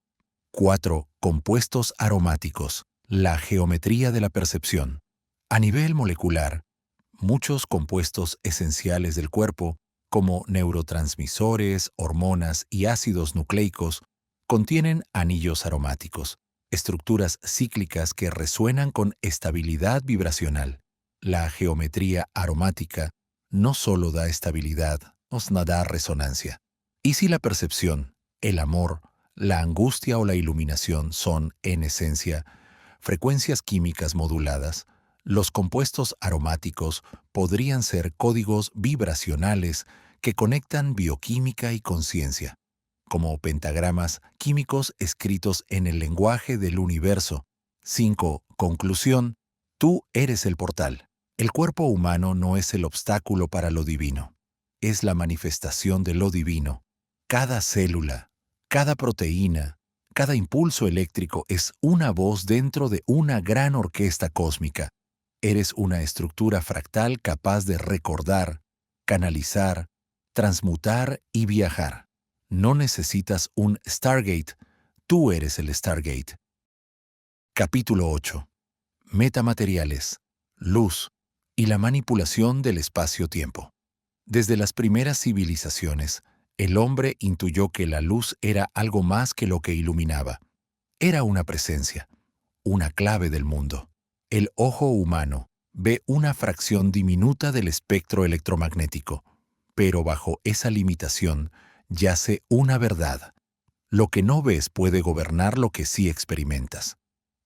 4. Compuestos aromáticos. La geometría de la percepción. A nivel molecular, muchos compuestos esenciales del cuerpo, como neurotransmisores, hormonas y ácidos nucleicos, contienen anillos aromáticos, estructuras cíclicas que resuenan con estabilidad vibracional. La geometría aromática no solo da estabilidad, nos da resonancia. ¿Y si la percepción, el amor, la angustia o la iluminación son, en esencia, frecuencias químicas moduladas? Los compuestos aromáticos podrían ser códigos vibracionales que conectan bioquímica y conciencia, como pentagramas químicos escritos en el lenguaje del universo. 5. Conclusión. Tú eres el portal. El cuerpo humano no es el obstáculo para lo divino. Es la manifestación de lo divino. Cada célula, cada proteína, cada impulso eléctrico es una voz dentro de una gran orquesta cósmica. Eres una estructura fractal capaz de recordar, canalizar, transmutar y viajar. No necesitas un Stargate, tú eres el Stargate. Capítulo 8. Metamateriales, luz y la manipulación del espacio-tiempo. Desde las primeras civilizaciones, el hombre intuyó que la luz era algo más que lo que iluminaba. Era una presencia, una clave del mundo. El ojo humano ve una fracción diminuta del espectro electromagnético, pero bajo esa limitación yace una verdad. Lo que no ves puede gobernar lo que sí experimentas.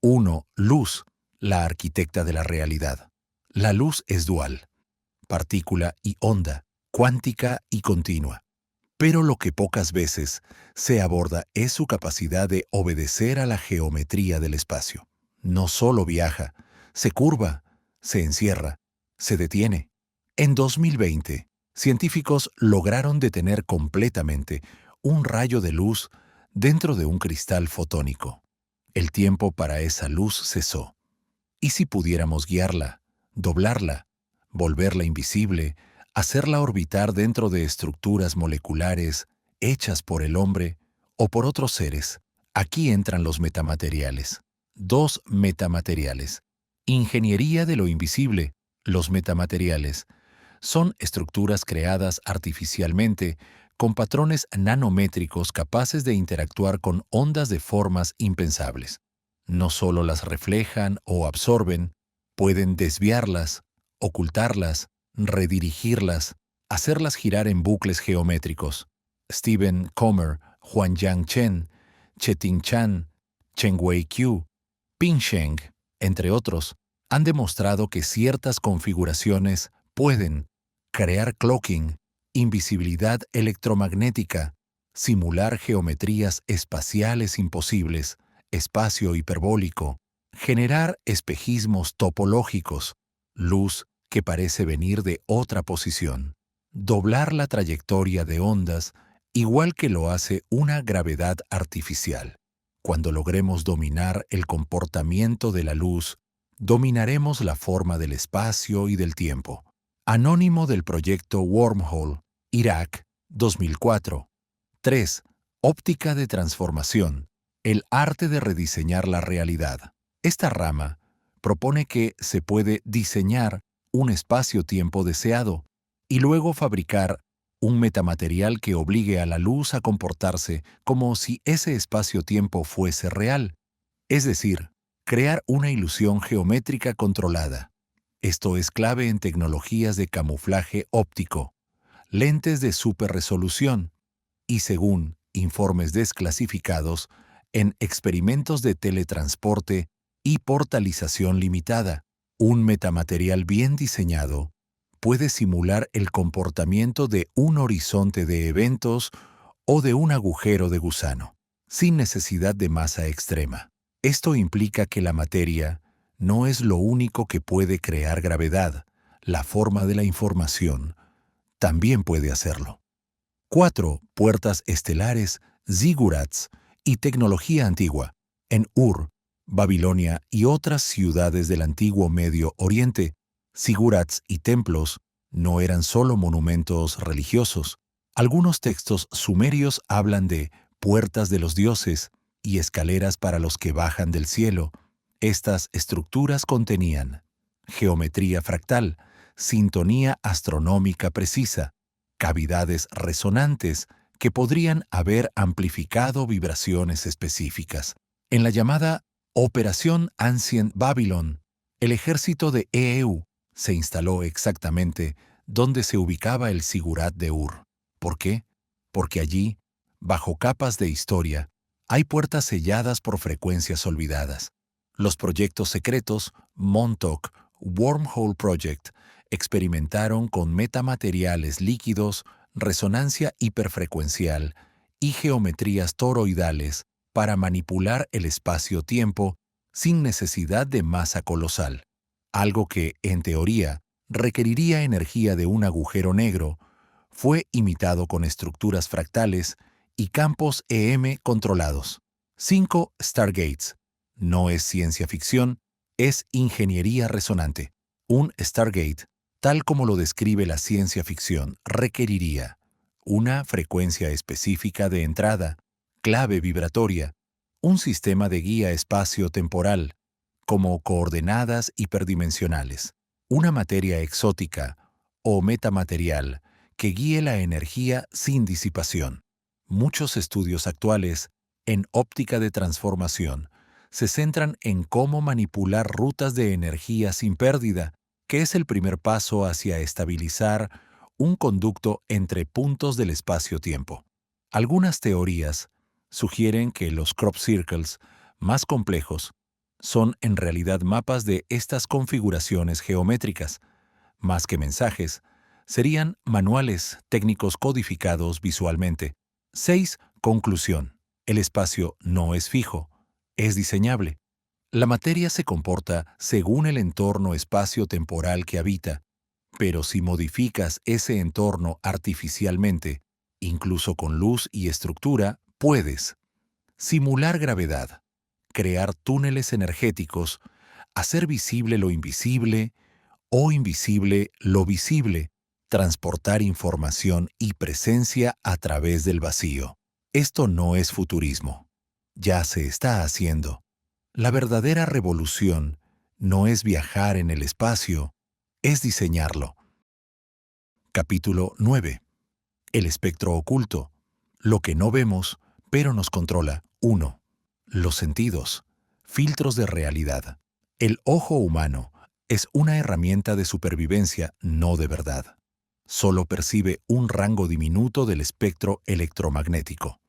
1. Luz, la arquitecta de la realidad. La luz es dual, partícula y onda, cuántica y continua. Pero lo que pocas veces se aborda es su capacidad de obedecer a la geometría del espacio. No solo viaja, se curva, se encierra, se detiene. En 2020, científicos lograron detener completamente un rayo de luz dentro de un cristal fotónico. El tiempo para esa luz cesó. ¿Y si pudiéramos guiarla, doblarla, volverla invisible, hacerla orbitar dentro de estructuras moleculares hechas por el hombre o por otros seres? Aquí entran los metamateriales. 2 metamateriales. Ingeniería de lo invisible. Los metamateriales son estructuras creadas artificialmente con patrones nanométricos capaces de interactuar con ondas de formas impensables. No solo las reflejan o absorben, pueden desviarlas, ocultarlas, redirigirlas, hacerlas girar en bucles geométricos. Stephen Comer, Huanyang Chen, Cheting Chan, Chengwei Qiu, Ping Sheng, entre otros, han demostrado que ciertas configuraciones pueden crear cloaking, invisibilidad electromagnética, simular geometrías espaciales imposibles, espacio hiperbólico, generar espejismos topológicos, luz que parece venir de otra posición, doblar la trayectoria de ondas igual que lo hace una gravedad artificial. Cuando logremos dominar el comportamiento de la luz, dominaremos la forma del espacio y del tiempo. Anónimo del proyecto Wormhole, Irak, 2004. 3. Óptica de transformación. El arte de rediseñar la realidad. Esta rama propone que se puede diseñar un espacio-tiempo deseado y luego fabricar un metamaterial que obligue a la luz a comportarse como si ese espacio-tiempo fuese real, es decir, crear una ilusión geométrica controlada. Esto es clave en tecnologías de camuflaje óptico, lentes de superresolución y, según informes desclasificados, en experimentos de teletransporte y portalización limitada. Un metamaterial bien diseñado puede simular el comportamiento de un horizonte de eventos o de un agujero de gusano, sin necesidad de masa extrema. Esto implica que la materia no es lo único que puede crear gravedad. La forma de la información también puede hacerlo. 4. Puertas estelares, zigurats y tecnología antigua. En Ur, Babilonia y otras ciudades del antiguo Medio Oriente, zigurats y templos no eran solo monumentos religiosos. Algunos textos sumerios hablan de puertas de los dioses y escaleras para los que bajan del cielo. Estas estructuras contenían geometría fractal, sintonía astronómica precisa, cavidades resonantes que podrían haber amplificado vibraciones específicas. En la llamada Operación Ancient Babylon, el ejército de EEU se instaló exactamente donde se ubicaba el Zigurat de Ur. ¿Por qué? Porque allí, bajo capas de historia, hay puertas selladas por frecuencias olvidadas. Los proyectos secretos Montauk Wormhole Project experimentaron con metamateriales líquidos, resonancia hiperfrecuencial y geometrías toroidales para manipular el espacio-tiempo sin necesidad de masa colosal, algo que, en teoría, requeriría energía de un agujero negro. Fue imitado con estructuras fractales y campos EM controlados. 5. Stargates. No es ciencia ficción, es ingeniería resonante. Un Stargate, tal como lo describe la ciencia ficción, requeriría una frecuencia específica de entrada, clave vibratoria, un sistema de guía espacio-temporal, como coordenadas hiperdimensionales, una materia exótica o metamaterial que guíe la energía sin disipación. Muchos estudios actuales en óptica de transformación se centran en cómo manipular rutas de energía sin pérdida, que es el primer paso hacia estabilizar un conducto entre puntos del espacio-tiempo. Algunas teorías sugieren que los crop circles más complejos son en realidad mapas de estas configuraciones geométricas. Más que mensajes, serían manuales técnicos codificados visualmente. 6. Conclusión. El espacio no es fijo, es diseñable. La materia se comporta según el entorno espacio-temporal que habita, pero si modificas ese entorno artificialmente, incluso con luz y estructura, puedes simular gravedad, crear túneles energéticos, hacer visible lo invisible o invisible lo visible, transportar información y presencia a través del vacío. Esto no es futurismo. Ya se está haciendo. La verdadera revolución no es viajar en el espacio, es diseñarlo. Capítulo 9. El espectro oculto. Lo que no vemos, pero nos controla. 1. Los sentidos. Filtros de realidad. El ojo humano es una herramienta de supervivencia, no de verdad. Solo percibe un rango diminuto del espectro electromagnético,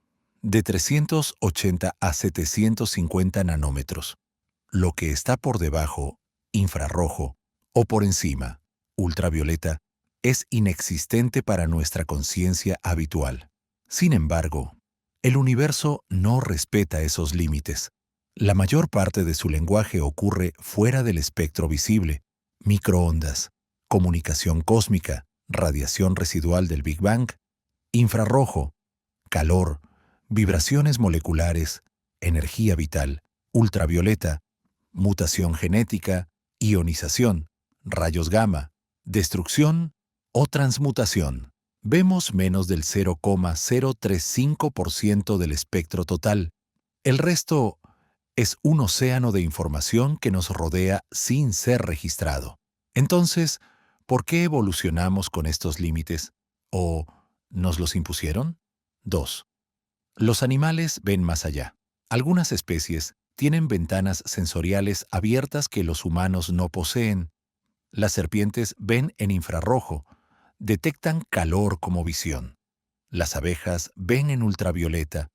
de 380 a 750 nanómetros. Lo que está por debajo, infrarrojo, o por encima, ultravioleta, es inexistente para nuestra conciencia habitual. Sin embargo, el universo no respeta esos límites. La mayor parte de su lenguaje ocurre fuera del espectro visible: microondas, comunicación cósmica, radiación residual del Big Bang, infrarrojo, calor, vibraciones moleculares, energía vital, ultravioleta, mutación genética, ionización, rayos gamma, destrucción o transmutación. Vemos menos del 0,035% del espectro total. El resto es un océano de información que nos rodea sin ser registrado. Entonces, ¿por qué evolucionamos con estos límites? ¿O nos los impusieron? 2. Los animales ven más allá. Algunas especies tienen ventanas sensoriales abiertas que los humanos no poseen. Las serpientes ven en infrarrojo, detectan calor como visión. Las abejas ven en ultravioleta.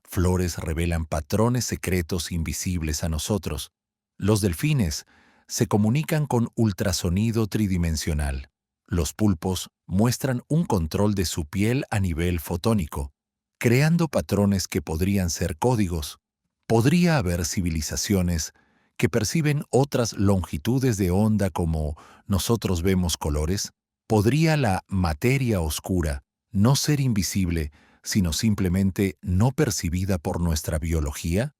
Flores revelan patrones secretos invisibles a nosotros. Los delfines se comunican con ultrasonido tridimensional. Los pulpos muestran un control de su piel a nivel fotónico, creando patrones que podrían ser códigos. Podría haber civilizaciones que perciben otras longitudes de onda como nosotros vemos colores. ¿Podría la materia oscura no ser invisible, sino simplemente no percibida por nuestra biología?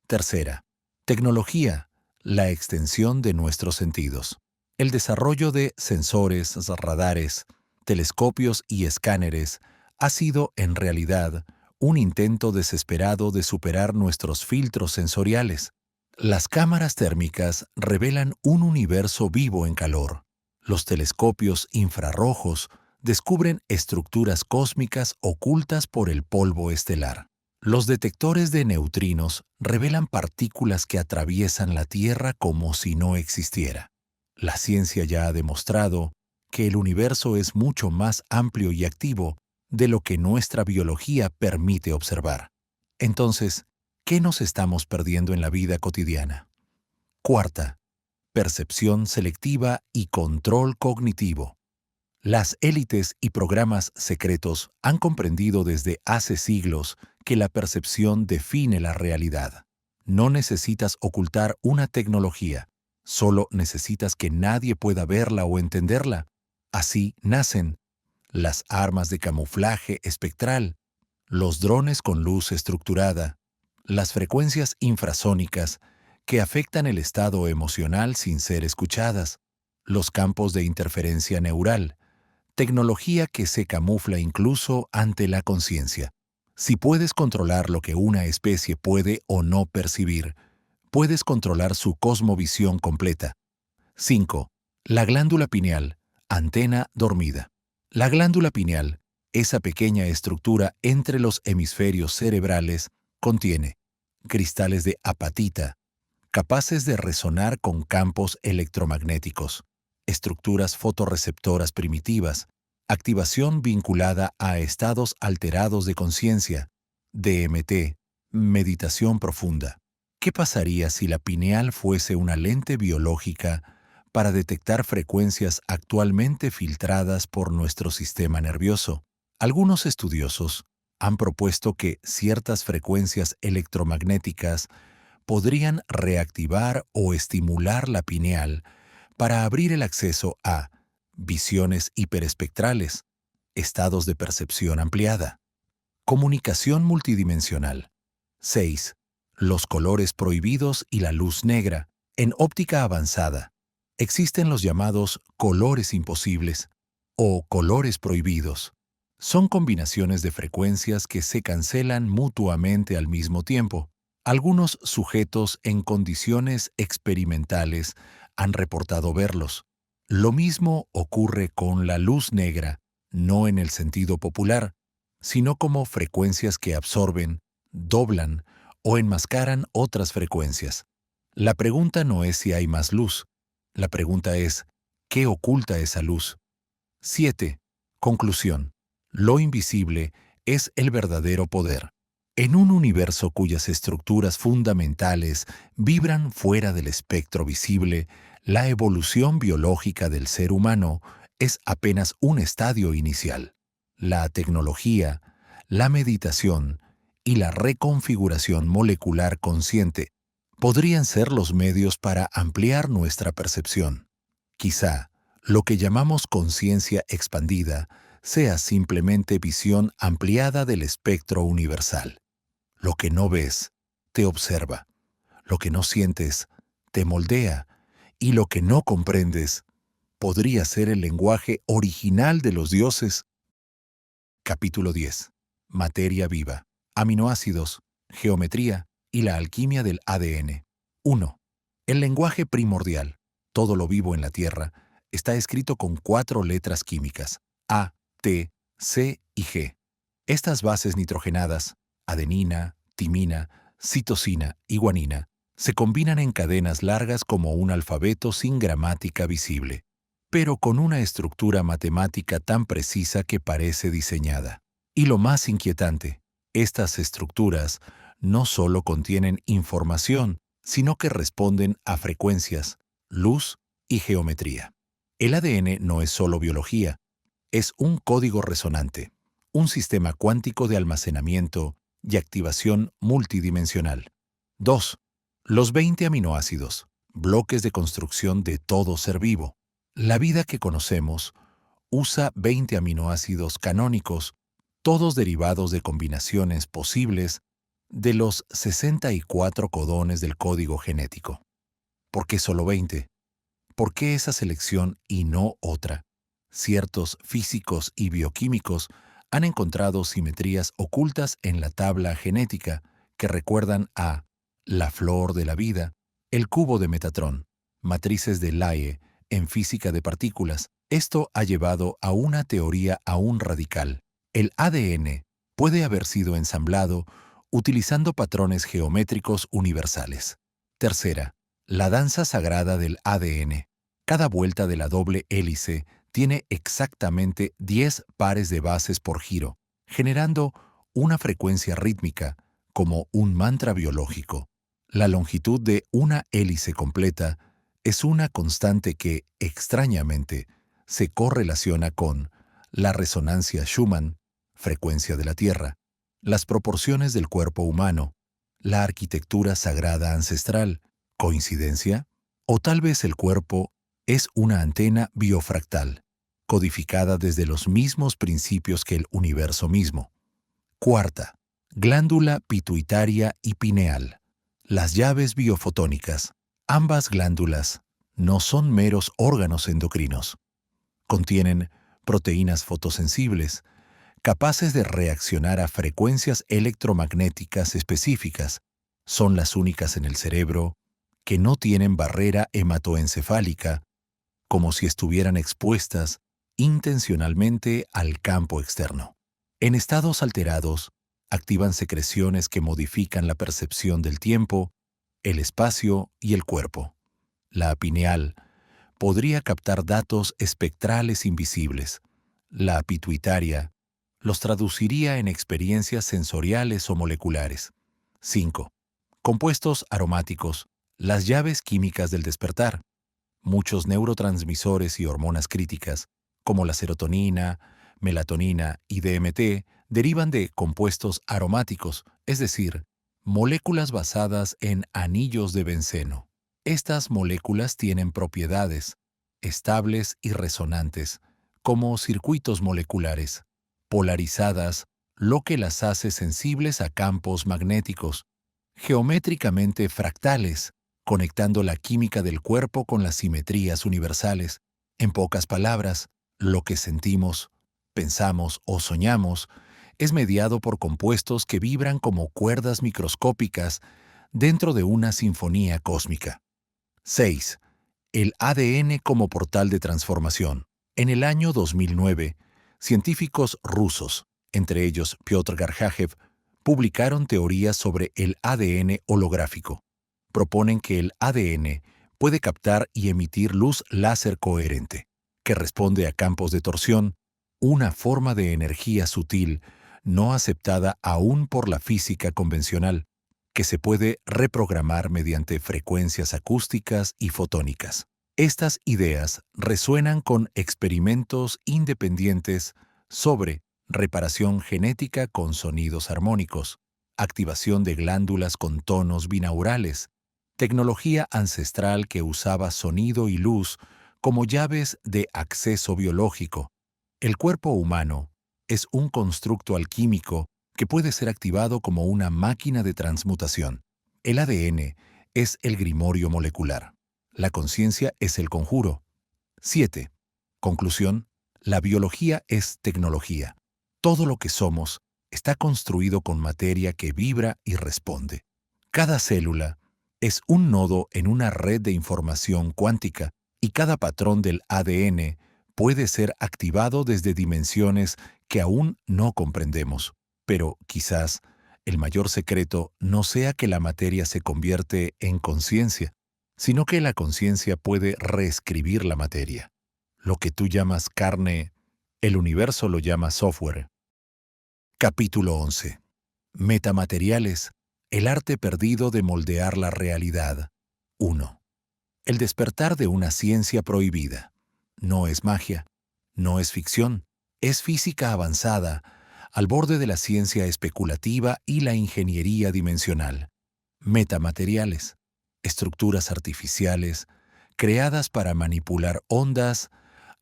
Tercera, tecnología, la extensión de nuestros sentidos. El desarrollo de sensores, radares, telescopios y escáneres ha sido, en realidad, un intento desesperado de superar nuestros filtros sensoriales. Las cámaras térmicas revelan un universo vivo en calor. Los telescopios infrarrojos descubren estructuras cósmicas ocultas por el polvo estelar. Los detectores de neutrinos revelan partículas que atraviesan la Tierra como si no existiera. La ciencia ya ha demostrado que el universo es mucho más amplio y activo de lo que nuestra biología permite observar. Entonces, ¿qué nos estamos perdiendo en la vida cotidiana? Cuarta, percepción selectiva y control cognitivo. Las élites y programas secretos han comprendido desde hace siglos que la percepción define la realidad. No necesitas ocultar una tecnología, solo necesitas que nadie pueda verla o entenderla. Así nacen las armas de camuflaje espectral, los drones con luz estructurada, las frecuencias infrasónicas que afectan el estado emocional sin ser escuchadas, los campos de interferencia neural, tecnología que se camufla incluso ante la conciencia. Si puedes controlar lo que una especie puede o no percibir, puedes controlar su cosmovisión completa. 5. La glándula pineal, antena dormida. La glándula pineal, esa pequeña estructura entre los hemisferios cerebrales, contiene cristales de apatita, capaces de resonar con campos electromagnéticos, estructuras fotorreceptoras primitivas, activación vinculada a estados alterados de conciencia, DMT, meditación profunda. ¿Qué pasaría si la pineal fuese una lente biológica para detectar frecuencias actualmente filtradas por nuestro sistema nervioso? Algunos estudiosos han propuesto que ciertas frecuencias electromagnéticas podrían reactivar o estimular la pineal para abrir el acceso a visiones hiperespectrales, estados de percepción ampliada, comunicación multidimensional. 6. Los colores prohibidos y la luz negra. En óptica avanzada, existen los llamados colores imposibles o colores prohibidos. Son combinaciones de frecuencias que se cancelan mutuamente al mismo tiempo. Algunos sujetos en condiciones experimentales han reportado verlos. Lo mismo ocurre con la luz negra, no en el sentido popular, sino como frecuencias que absorben, doblan o enmascaran otras frecuencias. La pregunta no es si hay más luz. La pregunta es, ¿qué oculta esa luz? 7. Conclusión. Lo invisible es el verdadero poder. En un universo cuyas estructuras fundamentales vibran fuera del espectro visible, la evolución biológica del ser humano es apenas un estadio inicial. La tecnología, la meditación y la reconfiguración molecular consciente podrían ser los medios para ampliar nuestra percepción. Quizá lo que llamamos conciencia expandida sea simplemente visión ampliada del espectro universal. Lo que no ves, te observa. Lo que no sientes, te moldea. Y lo que no comprendes, podría ser el lenguaje original de los dioses. Capítulo 10. Materia viva, aminoácidos, geometría y la alquimia del ADN. 1. El lenguaje primordial, todo lo vivo en la Tierra, está escrito con 4 letras químicas, A, T, C y G. Estas bases nitrogenadas, adenina, timina, citosina y guanina, se combinan en cadenas largas como un alfabeto sin gramática visible, pero con una estructura matemática tan precisa que parece diseñada. Y lo más inquietante, estas estructuras no solo contienen información, sino que responden a frecuencias, luz y geometría. El ADN no es solo biología, es un código resonante, un sistema cuántico de almacenamiento y activación multidimensional. 2. Los 20 aminoácidos, bloques de construcción de todo ser vivo. La vida que conocemos usa 20 aminoácidos canónicos, todos derivados de combinaciones posibles de los 64 codones del código genético. ¿Por qué solo 20? ¿Por qué esa selección y no otra? Ciertos físicos y bioquímicos han encontrado simetrías ocultas en la tabla genética que recuerdan a la flor de la vida, el cubo de Metatrón, matrices de Lie en física de partículas. Esto ha llevado a una teoría aún radical. El ADN puede haber sido ensamblado utilizando patrones geométricos universales. Tercera, la danza sagrada del ADN. Cada vuelta de la doble hélice tiene exactamente 10 pares de bases por giro, generando una frecuencia rítmica, como un mantra biológico. La longitud de una hélice completa es una constante que, extrañamente, se correlaciona con la resonancia Schumann, frecuencia de la Tierra, las proporciones del cuerpo humano, la arquitectura sagrada ancestral. ¿Coincidencia? O tal vez el cuerpo es una antena biofractal, codificada desde los mismos principios que el universo mismo. Cuarta, glándula pituitaria y pineal. Las llaves biofotónicas. Ambas glándulas no son meros órganos endocrinos. Contienen proteínas fotosensibles, capaces de reaccionar a frecuencias electromagnéticas específicas. Son las únicas en el cerebro que no tienen barrera hematoencefálica, como si estuvieran expuestas intencionalmente al campo externo. En estados alterados, activan secreciones que modifican la percepción del tiempo, el espacio y el cuerpo. La pineal podría captar datos espectrales invisibles. La pituitaria los traduciría en experiencias sensoriales o moleculares. 5. Compuestos aromáticos, las llaves químicas del despertar. Muchos neurotransmisores y hormonas críticas, como la serotonina, melatonina y DMT, derivan de compuestos aromáticos, es decir, moléculas basadas en anillos de benceno. Estas moléculas tienen propiedades estables y resonantes, como circuitos moleculares, polarizadas, lo que las hace sensibles a campos magnéticos, geométricamente fractales, conectando la química del cuerpo con las simetrías universales. En pocas palabras, lo que sentimos, pensamos o soñamos es mediado por compuestos que vibran como cuerdas microscópicas dentro de una sinfonía cósmica. 6. El ADN como portal de transformación. En el año 2009, científicos rusos, entre ellos Piotr Garjajev, publicaron teorías sobre el ADN holográfico. Proponen que el ADN puede captar y emitir luz láser coherente, que responde a campos de torsión, una forma de energía sutil no aceptada aún por la física convencional, que se puede reprogramar mediante frecuencias acústicas y fotónicas. Estas ideas resuenan con experimentos independientes sobre reparación genética con sonidos armónicos, activación de glándulas con tonos binaurales, tecnología ancestral que usaba sonido y luz como llaves de acceso biológico, El cuerpo humano es un constructo alquímico que puede ser activado como una máquina de transmutación. El ADN es el grimorio molecular. La conciencia es el conjuro. 7. Conclusión. La biología es tecnología. Todo lo que somos está construido con materia que vibra y responde. Cada célula es un nodo en una red de información cuántica y cada patrón del ADN puede ser activado desde dimensiones que aún no comprendemos. Pero quizás el mayor secreto no sea que la materia se convierte en conciencia, sino que la conciencia puede reescribir la materia. Lo que tú llamas carne, el universo lo llama software. Capítulo 11. Metamateriales, el arte perdido de moldear la realidad. 1. El despertar de una ciencia prohibida. No es magia, no es ficción, es física avanzada, al borde de la ciencia especulativa y la ingeniería dimensional. Metamateriales, estructuras artificiales, creadas para manipular ondas,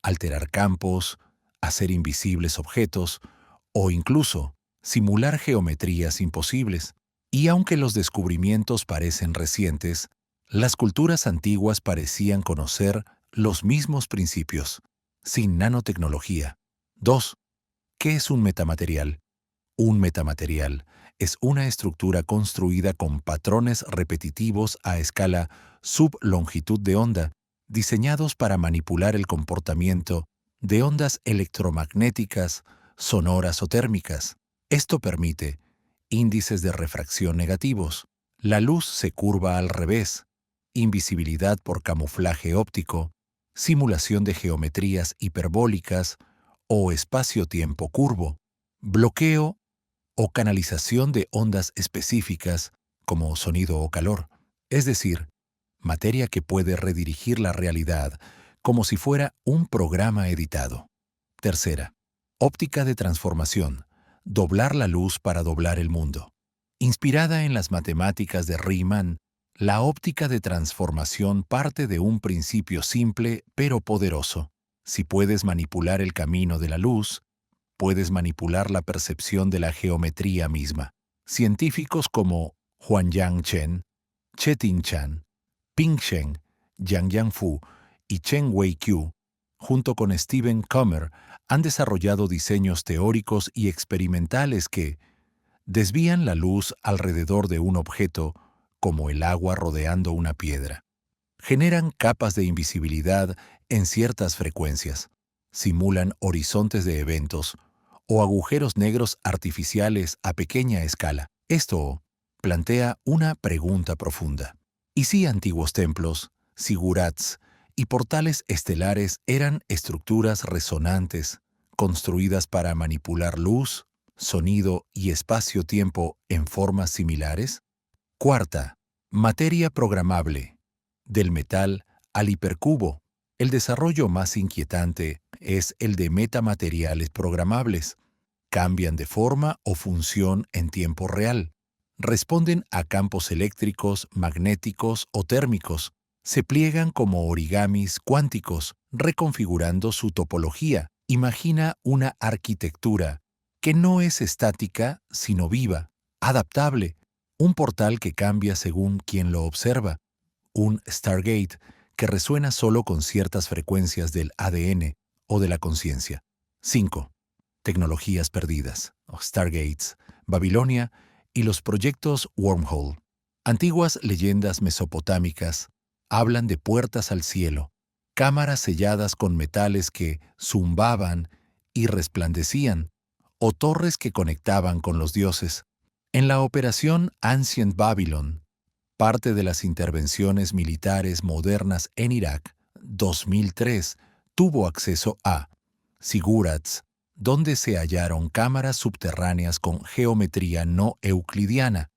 alterar campos, hacer invisibles objetos o incluso simular geometrías imposibles. Y aunque los descubrimientos parecen recientes, las culturas antiguas parecían conocer los mismos principios, sin nanotecnología. 2. ¿Qué es un metamaterial? Un metamaterial es una estructura construida con patrones repetitivos a escala sublongitud de onda, diseñados para manipular el comportamiento de ondas electromagnéticas, sonoras o térmicas. Esto permite índices de refracción negativos. La luz se curva al revés, invisibilidad por camuflaje óptico, simulación de geometrías hiperbólicas o espacio-tiempo curvo, bloqueo o canalización de ondas específicas como sonido o calor, es decir, materia que puede redirigir la realidad como si fuera un programa editado. Tercera, óptica de transformación, doblar la luz para doblar el mundo. Inspirada en las matemáticas de Riemann, la óptica de transformación parte de un principio simple pero poderoso. Si puedes manipular el camino de la luz, puedes manipular la percepción de la geometría misma. Científicos como Huanyang Chen, Che-Ting Chan, Ping Sheng, Yang Fu y Chen Wei Qiu, junto con Stephen Kummer, han desarrollado diseños teóricos y experimentales que desvían la luz alrededor de un objeto como el agua rodeando una piedra. Generan capas de invisibilidad en ciertas frecuencias, simulan horizontes de eventos o agujeros negros artificiales a pequeña escala. Esto plantea una pregunta profunda. ¿Y si antiguos templos, zigurats y portales estelares eran estructuras resonantes, construidas para manipular luz, sonido y espacio-tiempo en formas similares? Cuarta, materia programable. Del metal al hipercubo. El desarrollo más inquietante es el de metamateriales programables. Cambian de forma o función en tiempo real. Responden a campos eléctricos, magnéticos o térmicos. Se pliegan como origamis cuánticos, reconfigurando su topología. Imagina una arquitectura que no es estática, sino viva, adaptable. Un portal que cambia según quien lo observa. Un Stargate que resuena solo con ciertas frecuencias del ADN o de la conciencia. 5. Tecnologías perdidas, o Stargates, Babilonia y los proyectos Wormhole. Antiguas leyendas mesopotámicas hablan de puertas al cielo, cámaras selladas con metales que zumbaban y resplandecían, o torres que conectaban con los dioses. En la operación Ancient Babylon, parte de las intervenciones militares modernas en Irak, 2003, tuvo acceso a zigurats, donde se hallaron cámaras subterráneas con geometría no euclidiana,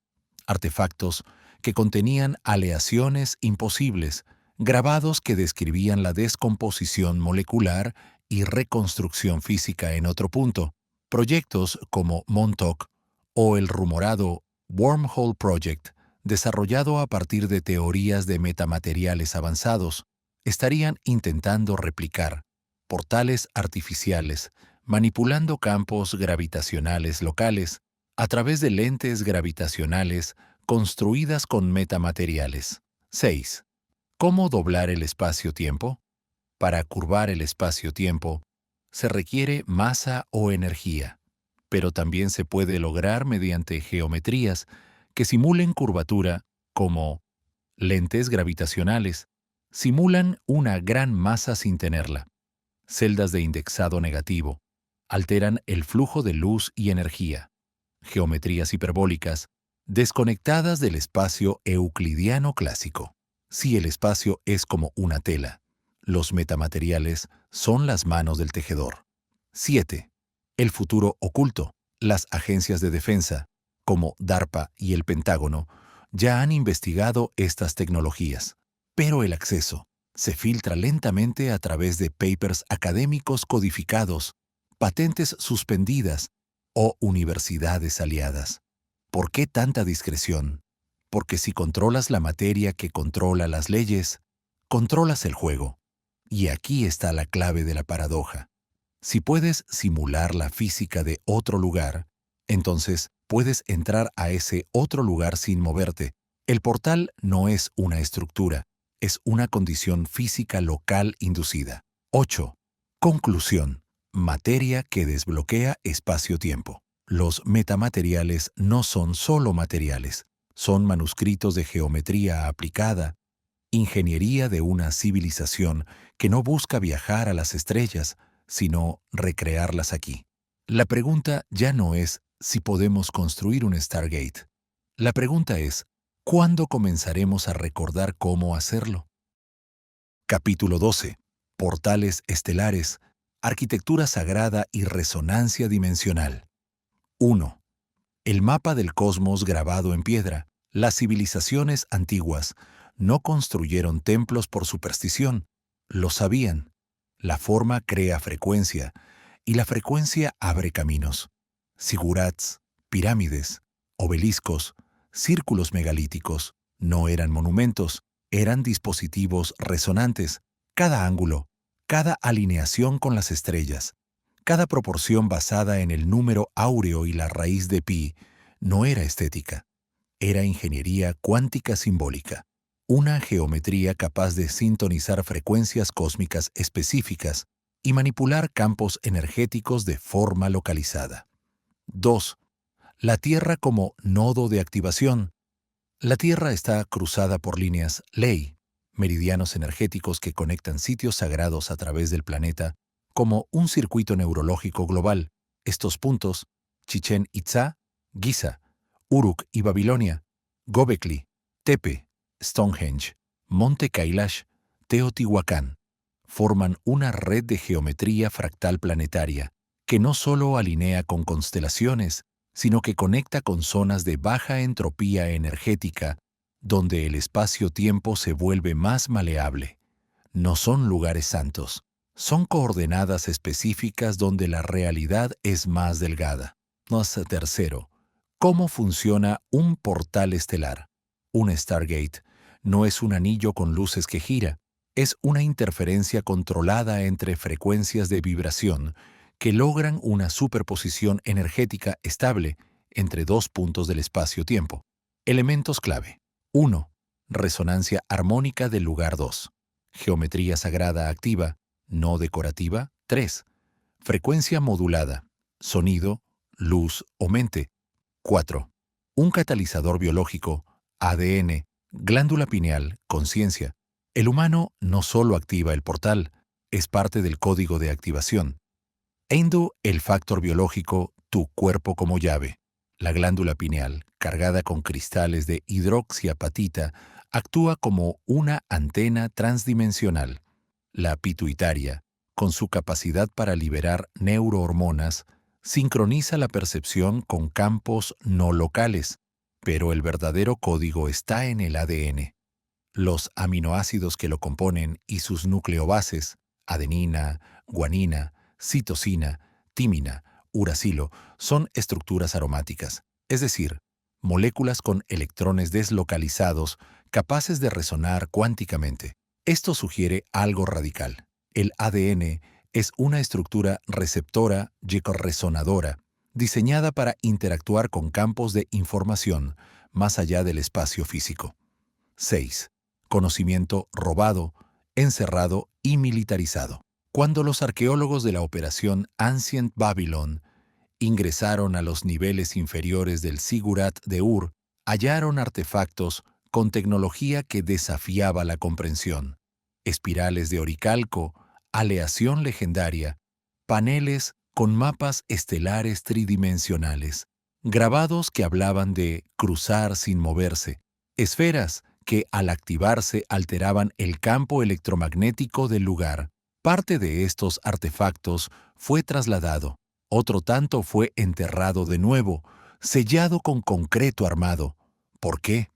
artefactos que contenían aleaciones imposibles, grabados que describían la descomposición molecular y reconstrucción física en otro punto, proyectos como Montauk o el rumorado Wormhole Project, desarrollado a partir de teorías de metamateriales avanzados, estarían intentando replicar portales artificiales, manipulando campos gravitacionales locales a través de lentes gravitacionales construidas con metamateriales. 6. ¿Cómo doblar el espacio-tiempo? Para curvar el espacio-tiempo, se requiere masa o energía, pero también se puede lograr mediante geometrías que simulen curvatura, como lentes gravitacionales, simulan una gran masa sin tenerla. Celdas de indexado negativo alteran el flujo de luz y energía. Geometrías hiperbólicas desconectadas del espacio euclidiano clásico. Si el espacio es como una tela, los metamateriales son las manos del tejedor. 7. El futuro oculto. Las agencias de defensa, como DARPA y el Pentágono, ya han investigado estas tecnologías, pero el acceso se filtra lentamente a través de papers académicos codificados, patentes suspendidas o universidades aliadas. ¿Por qué tanta discreción? Porque si controlas la materia que controla las leyes, controlas el juego. Y aquí está la clave de la paradoja. Si puedes simular la física de otro lugar, entonces puedes entrar a ese otro lugar sin moverte. El portal no es una estructura, es una condición física local inducida. 8. Conclusión. Materia que desbloquea espacio-tiempo. Los metamateriales no son solo materiales, son manuscritos de geometría aplicada, ingeniería de una civilización que no busca viajar a las estrellas, sino recrearlas aquí. La pregunta ya no es si podemos construir un Stargate. La pregunta es, ¿cuándo comenzaremos a recordar cómo hacerlo? Capítulo 12. Portales estelares, arquitectura sagrada y resonancia dimensional. 1. El mapa del cosmos grabado en piedra. Las civilizaciones antiguas no construyeron templos por superstición. Lo sabían. La forma crea frecuencia, y la frecuencia abre caminos. Zigurats, pirámides, obeliscos, círculos megalíticos no eran monumentos, eran dispositivos resonantes. Cada ángulo, cada alineación con las estrellas, cada proporción basada en el número áureo y la raíz de pi, no era estética. Era ingeniería cuántica simbólica. Una geometría capaz de sintonizar frecuencias cósmicas específicas y manipular campos energéticos de forma localizada. 2. La Tierra como nodo de activación. La Tierra está cruzada por líneas ley, meridianos energéticos que conectan sitios sagrados a través del planeta, como un circuito neurológico global. Estos puntos, Chichén Itzá, Giza, Uruk y Babilonia, Göbekli, Tepe, Stonehenge, Monte Kailash, Teotihuacán, forman una red de geometría fractal planetaria que no solo alinea con constelaciones, sino que conecta con zonas de baja entropía energética, donde el espacio-tiempo se vuelve más maleable. No son lugares santos, son coordenadas específicas donde la realidad es más delgada. 3. ¿Cómo funciona un portal estelar? Un Stargate no es un anillo con luces que gira, es una interferencia controlada entre frecuencias de vibración que logran una superposición energética estable entre dos puntos del espacio-tiempo. Elementos clave. 1. Resonancia armónica del lugar 2. Geometría sagrada activa, no decorativa. 3. Frecuencia modulada, sonido, luz o mente. 4. Un catalizador biológico, ADN, glándula pineal, conciencia. El humano no solo activa el portal, es parte del código de activación. Endo, el factor biológico, tu cuerpo como llave. La glándula pineal, cargada con cristales de hidroxiapatita, actúa como una antena transdimensional. La pituitaria, con su capacidad para liberar neurohormonas, sincroniza la percepción con campos no locales, pero el verdadero código está en el ADN. Los aminoácidos que lo componen y sus nucleobases, adenina, guanina, citosina, tímina, uracilo, son estructuras aromáticas, es decir, moléculas con electrones deslocalizados capaces de resonar cuánticamente. Esto sugiere algo radical. El ADN Es una estructura receptora y resonadora, diseñada para interactuar con campos de información más allá del espacio físico. 6. Conocimiento robado, encerrado y militarizado. Cuando los arqueólogos de la operación Ancient Babylon ingresaron a los niveles inferiores del Zigurat de Ur, hallaron artefactos con tecnología que desafiaba la comprensión. Espirales de oricalco, aleación legendaria, paneles con mapas estelares tridimensionales, grabados que hablaban de cruzar sin moverse, esferas que al activarse alteraban el campo electromagnético del lugar. Parte de estos artefactos fue trasladado, otro tanto fue enterrado de nuevo, sellado con concreto armado. ¿Por qué?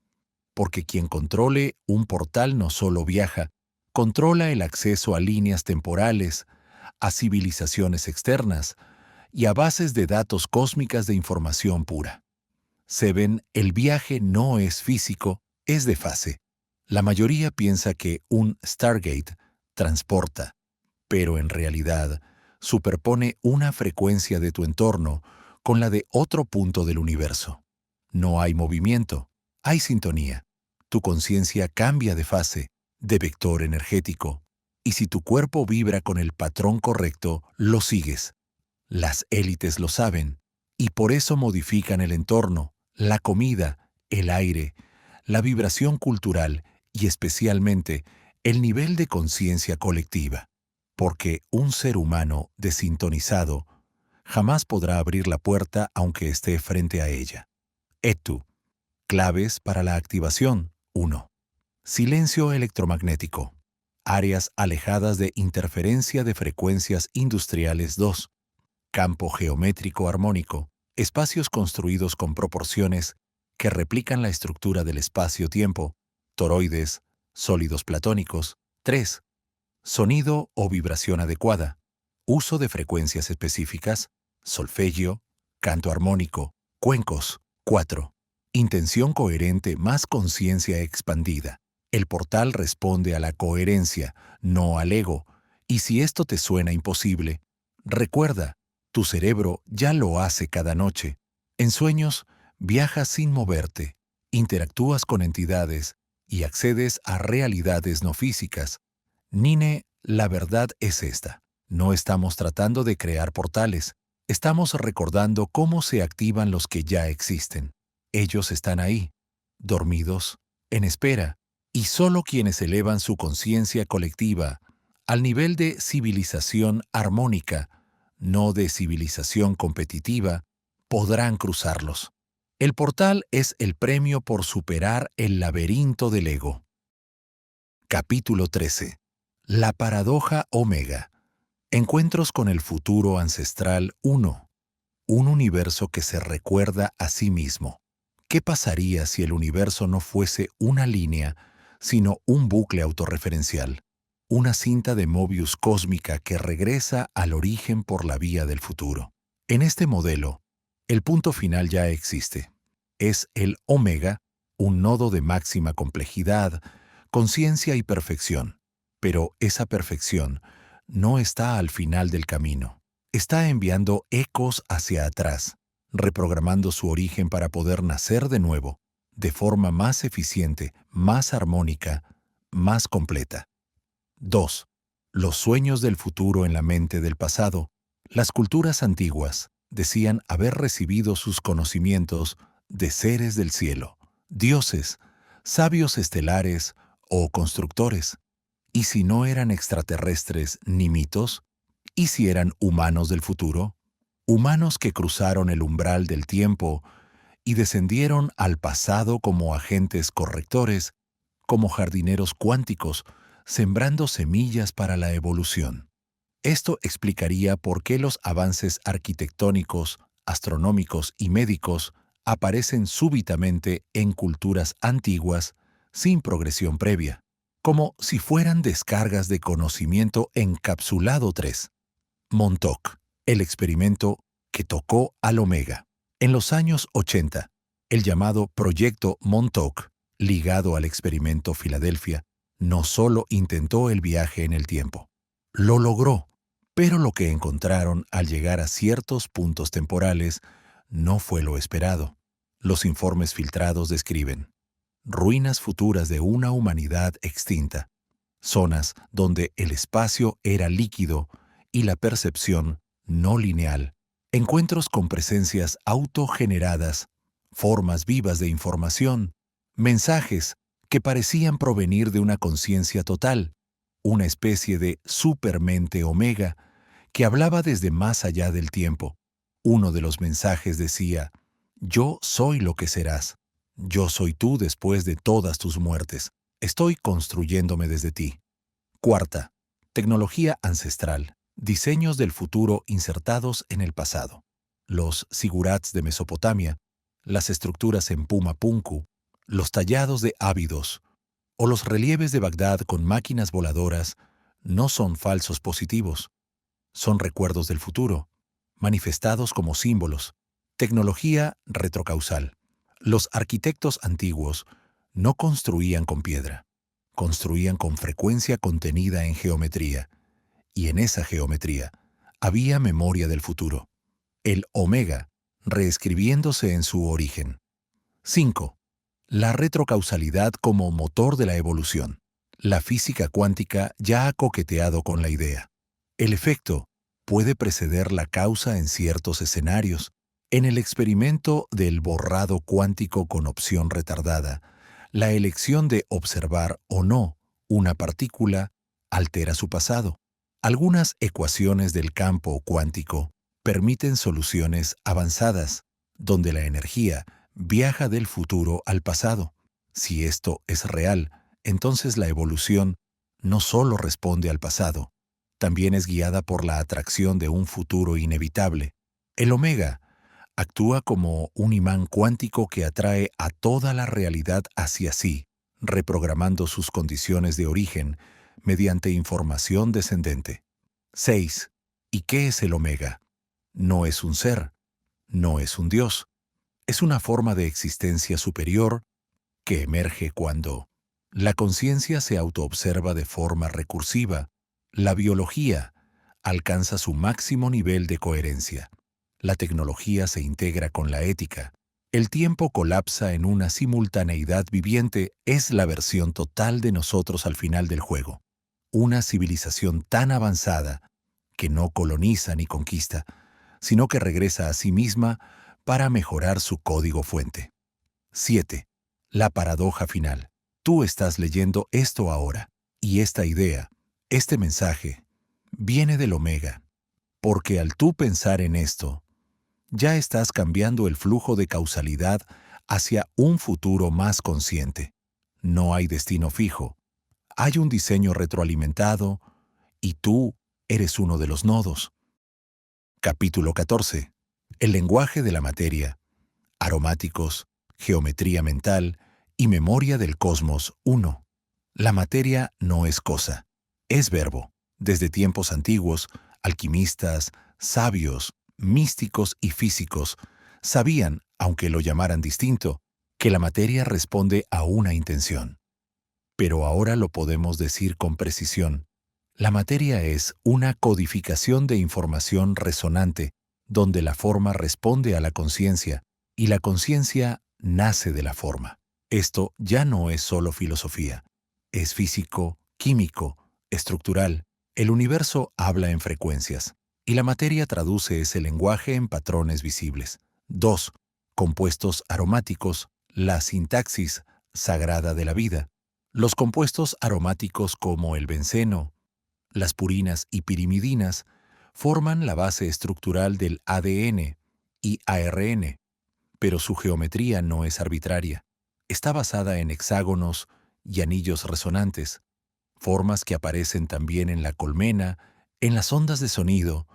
Porque quien controle un portal no solo viaja, controla el acceso a líneas temporales, a civilizaciones externas y a bases de datos cósmicas de información pura. Seven, el viaje no es físico, es de fase. La mayoría piensa que un Stargate transporta, pero en realidad superpone una frecuencia de tu entorno con la de otro punto del universo. No hay movimiento, hay sintonía. Tu conciencia cambia de fase, de vector energético, y si tu cuerpo vibra con el patrón correcto, lo sigues. Las élites lo saben, y por eso modifican el entorno, la comida, el aire, la vibración cultural y especialmente el nivel de conciencia colectiva. Porque un ser humano desintonizado jamás podrá abrir la puerta aunque esté frente a ella. ETU. Claves para la activación. 1. Silencio electromagnético. Áreas alejadas de interferencia de frecuencias industriales. 2. Campo geométrico armónico. Espacios construidos con proporciones que replican la estructura del espacio-tiempo. Toroides, sólidos platónicos. 3. Sonido o vibración adecuada. Uso de frecuencias específicas. Solfegio, canto armónico, cuencos. 4. Intención coherente más conciencia expandida. El portal responde a la coherencia, no al ego. Y si esto te suena imposible, recuerda, tu cerebro ya lo hace cada noche. En sueños, viajas sin moverte, interactúas con entidades y accedes a realidades no físicas. Nine, la verdad es esta. No estamos tratando de crear portales. Estamos recordando cómo se activan los que ya existen. Ellos están ahí, dormidos, en espera, y solo quienes elevan su conciencia colectiva al nivel de civilización armónica, no de civilización competitiva, podrán cruzarlos. El portal es el premio por superar el laberinto del ego. Capítulo 13. La paradoja Omega. Encuentros con el futuro ancestral 1. Un universo que se recuerda a sí mismo. ¿Qué pasaría si el universo no fuese una línea, sino un bucle autorreferencial? Una cinta de Mobius cósmica que regresa al origen por la vía del futuro. En este modelo, el punto final ya existe. Es el Omega, un nodo de máxima complejidad, conciencia y perfección. Pero esa perfección no está al final del camino. Está enviando ecos hacia atrás, reprogramando su origen para poder nacer de nuevo, de forma más eficiente, más armónica, más completa. 2. Los sueños del futuro en la mente del pasado. Las culturas antiguas decían haber recibido sus conocimientos de seres del cielo, dioses, sabios estelares o constructores. ¿Y si no eran extraterrestres ni mitos? ¿Y si eran humanos del futuro? Humanos que cruzaron el umbral del tiempo y descendieron al pasado como agentes correctores, como jardineros cuánticos, sembrando semillas para la evolución. Esto explicaría por qué los avances arquitectónicos, astronómicos y médicos aparecen súbitamente en culturas antiguas sin progresión previa, como si fueran descargas de conocimiento encapsulado. 3. Montauk, el experimento que tocó al Omega. En los años 80, el llamado Proyecto Montauk, ligado al experimento Filadelfia, no solo intentó el viaje en el tiempo, lo logró, Pero lo que encontraron al llegar a ciertos puntos temporales no fue lo esperado. Los informes filtrados describen ruinas futuras de una humanidad extinta, zonas donde el espacio era líquido y la percepción no lineal, encuentros con presencias autogeneradas, formas vivas de información, mensajes que parecían provenir de una conciencia total, una especie de supermente omega que hablaba desde más allá del tiempo. Uno de los mensajes decía: yo soy lo que serás. Yo soy tú después de todas tus muertes. Estoy construyéndome desde ti. Cuarta, tecnología ancestral. Diseños del futuro insertados en el pasado. Los sigurats de Mesopotamia, las estructuras en Pumapunku, los tallados de Ábidos o los relieves de Bagdad con máquinas voladoras no son falsos positivos. Son recuerdos del futuro, manifestados como símbolos. Tecnología retrocausal. Los arquitectos antiguos no construían con piedra, construían con frecuencia contenida en geometría, y en esa geometría había memoria del futuro. El omega, reescribiéndose en su origen. 5. La retrocausalidad como motor de la evolución. La física cuántica ya ha coqueteado con la idea. El efecto puede preceder la causa en ciertos escenarios. En el experimento del borrado cuántico con opción retardada, la elección de observar o no una partícula altera su pasado. Algunas ecuaciones del campo cuántico permiten soluciones avanzadas, donde la energía viaja del futuro al pasado. Si esto es real, entonces la evolución no solo responde al pasado, también es guiada por la atracción de un futuro inevitable. El omega actúa como un imán cuántico que atrae a toda la realidad hacia sí, reprogramando sus condiciones de origen mediante información descendente. 6. ¿Y qué es el omega? No es un ser, no es un dios. Es una forma de existencia superior que emerge cuando la conciencia se autoobserva de forma recursiva, la biología alcanza su máximo nivel de coherencia, la tecnología se integra con la ética, el tiempo colapsa en una simultaneidad viviente, es la versión total de nosotros al final del juego. Una civilización tan avanzada que no coloniza ni conquista, sino que regresa a sí misma para mejorar su código fuente. 7. La paradoja final. Tú estás leyendo esto ahora, y esta idea, este mensaje, viene del omega, porque al tú pensar en esto, ya estás cambiando el flujo de causalidad hacia un futuro más consciente. No hay destino fijo, hay un diseño retroalimentado, y tú eres uno de los nodos. Capítulo 14. El lenguaje de la materia. Aromáticos, geometría mental y memoria del cosmos 1. La materia no es cosa, es verbo. Desde tiempos antiguos, alquimistas, sabios, místicos y físicos sabían, aunque lo llamaran distinto, que la materia responde a una intención. Pero ahora lo podemos decir con precisión. La materia es una codificación de información resonante, donde la forma responde a la conciencia, y la conciencia nace de la forma. Esto ya no es solo filosofía. Es físico, químico, estructural. El universo habla en frecuencias, y la materia traduce ese lenguaje en patrones visibles. 2. Compuestos aromáticos, la sintaxis sagrada de la vida. Los compuestos aromáticos como el benceno, las purinas y pirimidinas forman la base estructural del ADN y ARN, pero su geometría no es arbitraria. Está basada en hexágonos y anillos resonantes, formas que aparecen también en la colmena, en las ondas de sonido,